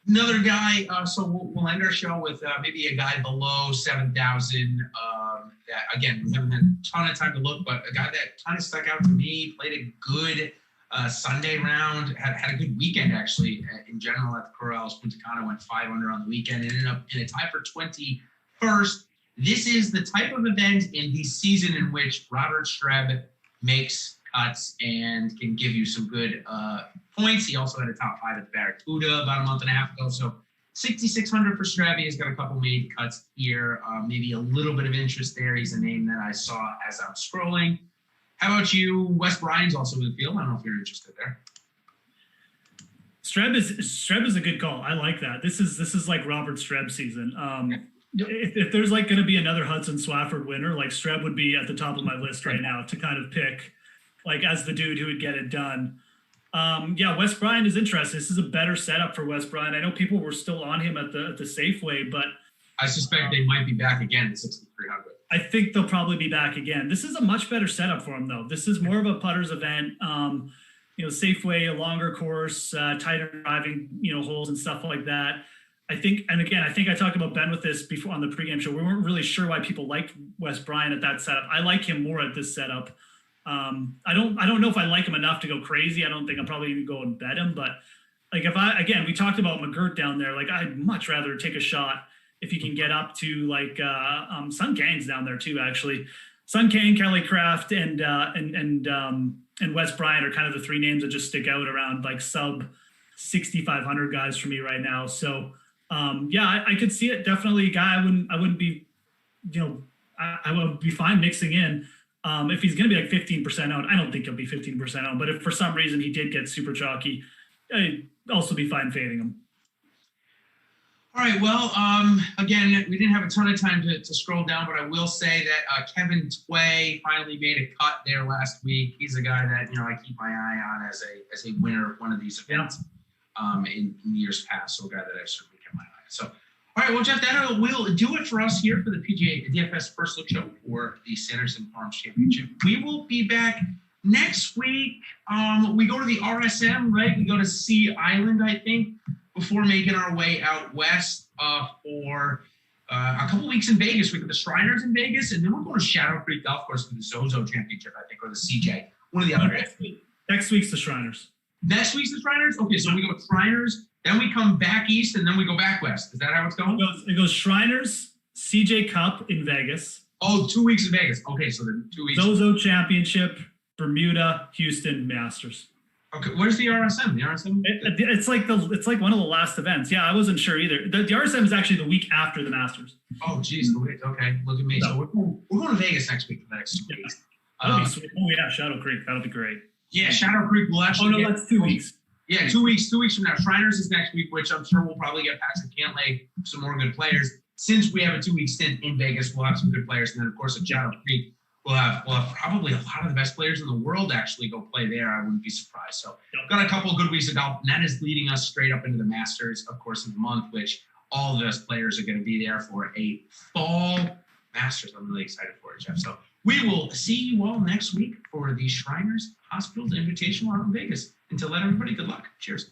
Another guy, so we'll end our show with maybe a guy below 7,000. Again, we haven't had a ton of time to look, but a guy that kind of stuck out to me, played a good Sunday round, had a good weekend, actually, in general at the Corrales. Punta Cana went 5 under on the weekend, ended up in a tie for 21st. This is the type of event in the season in which Robert Streb makes cuts and can give you some good points. He also had a top 5 at the Barracuda about a month and a half ago. So 6,600 for Streb. He's got a couple made cuts here. Maybe a little bit of interest there. He's a name that I saw as I'm scrolling. How about you? Wes Bryant's also in the field. I don't know if you're interested there. Streb is a good call. I like that. This is like Robert Streb season. If there's like going to be another Hudson Swafford winner, like Streb would be at the top of my list right now to kind of pick, like, as the dude who would get it done. Wes Bryant is interesting. This is a better setup for Wes Bryant. I know people were still on him at the Safeway, but I suspect they might be back again at 6,300. I think they'll probably be back again. This is a much better setup for him, though. This is more of a putter's event. Safeway, a longer course, tighter driving, holes and stuff like that. I think I talked about Ben with this before on the pregame show. We weren't really sure why people liked Wes Bryant at that setup. I like him more at this setup. I don't know if I like him enough to go crazy. I don't think I'm probably going to go and bet him, but like we talked about McGirt down there. Like, I'd much rather take a shot if you can get up to like Sun Kang's down there too. Actually, Sun Kang, Kelly Craft, and Wes Bryant are kind of the 3 names that just stick out around like sub 6,500 guys for me right now. So I could see it. Definitely a guy I wouldn't be, I would be fine mixing in. If he's going to be like 15% owned, I don't think he'll be 15% owned, but if for some reason he did get super chalky, I'd also be fine fading him. All right. Well, again, we didn't have a ton of time to scroll down, but I will say that Kevin Tway finally made a cut there last week. He's a guy that I keep my eye on as a winner of one of these events in years past. So a guy that I've certainly kept my eye on. So, all right. Well, Geoff, that will do it for us here for the Pga Dfs First Look Show for the Sanderson Farms Championship. We will be back next week. We go to the RSM, right? We go to Sea Island, I think, before making our way out west for a couple weeks in Vegas. We got the Shriners in Vegas, and then we're going to Shadow Creek Golf Course for the Zozo Championship, I think, or the CJ. One of the other. Next week's the Shriners. Next week's the Shriners? Okay, so we go Shriners, then we come back east, and then we go back west. Is that how it's going? It goes Shriners, CJ Cup in Vegas. Oh, 2 weeks in Vegas. Okay, so the 2 weeks. Zozo Championship, Bermuda, Houston, Masters. Okay, where's the RSM? The RSM? It's like one of the last events. Yeah, I wasn't sure either. The RSM is actually the week after the Masters. Oh, geez, okay, look at me. So we're going to Vegas next week for the next 2 weeks. That'll be sweet. Oh yeah, Shadow Creek. That'll be great. Yeah, Shadow Creek will actually. That's 2 weeks. Yeah, 2 weeks. 2 weeks from now. Shriners is next week, which I'm sure we'll probably get Patrick Cantlay, some more good players. Since we have a 2 week stint in Vegas, we'll have some good players, and then of course at Shadow Creek. We'll have probably a lot of the best players in the world actually go play there. I wouldn't be surprised. So got a couple of good weeks of golf, and that is leading us straight up into the Masters, of course, in the month, which all the best players are going to be there for a fall Masters. I'm really excited for it, Geoff. So we will see you all next week for the Shriners Hospitals Invitational out in Vegas. Until then, everybody, good luck. Cheers.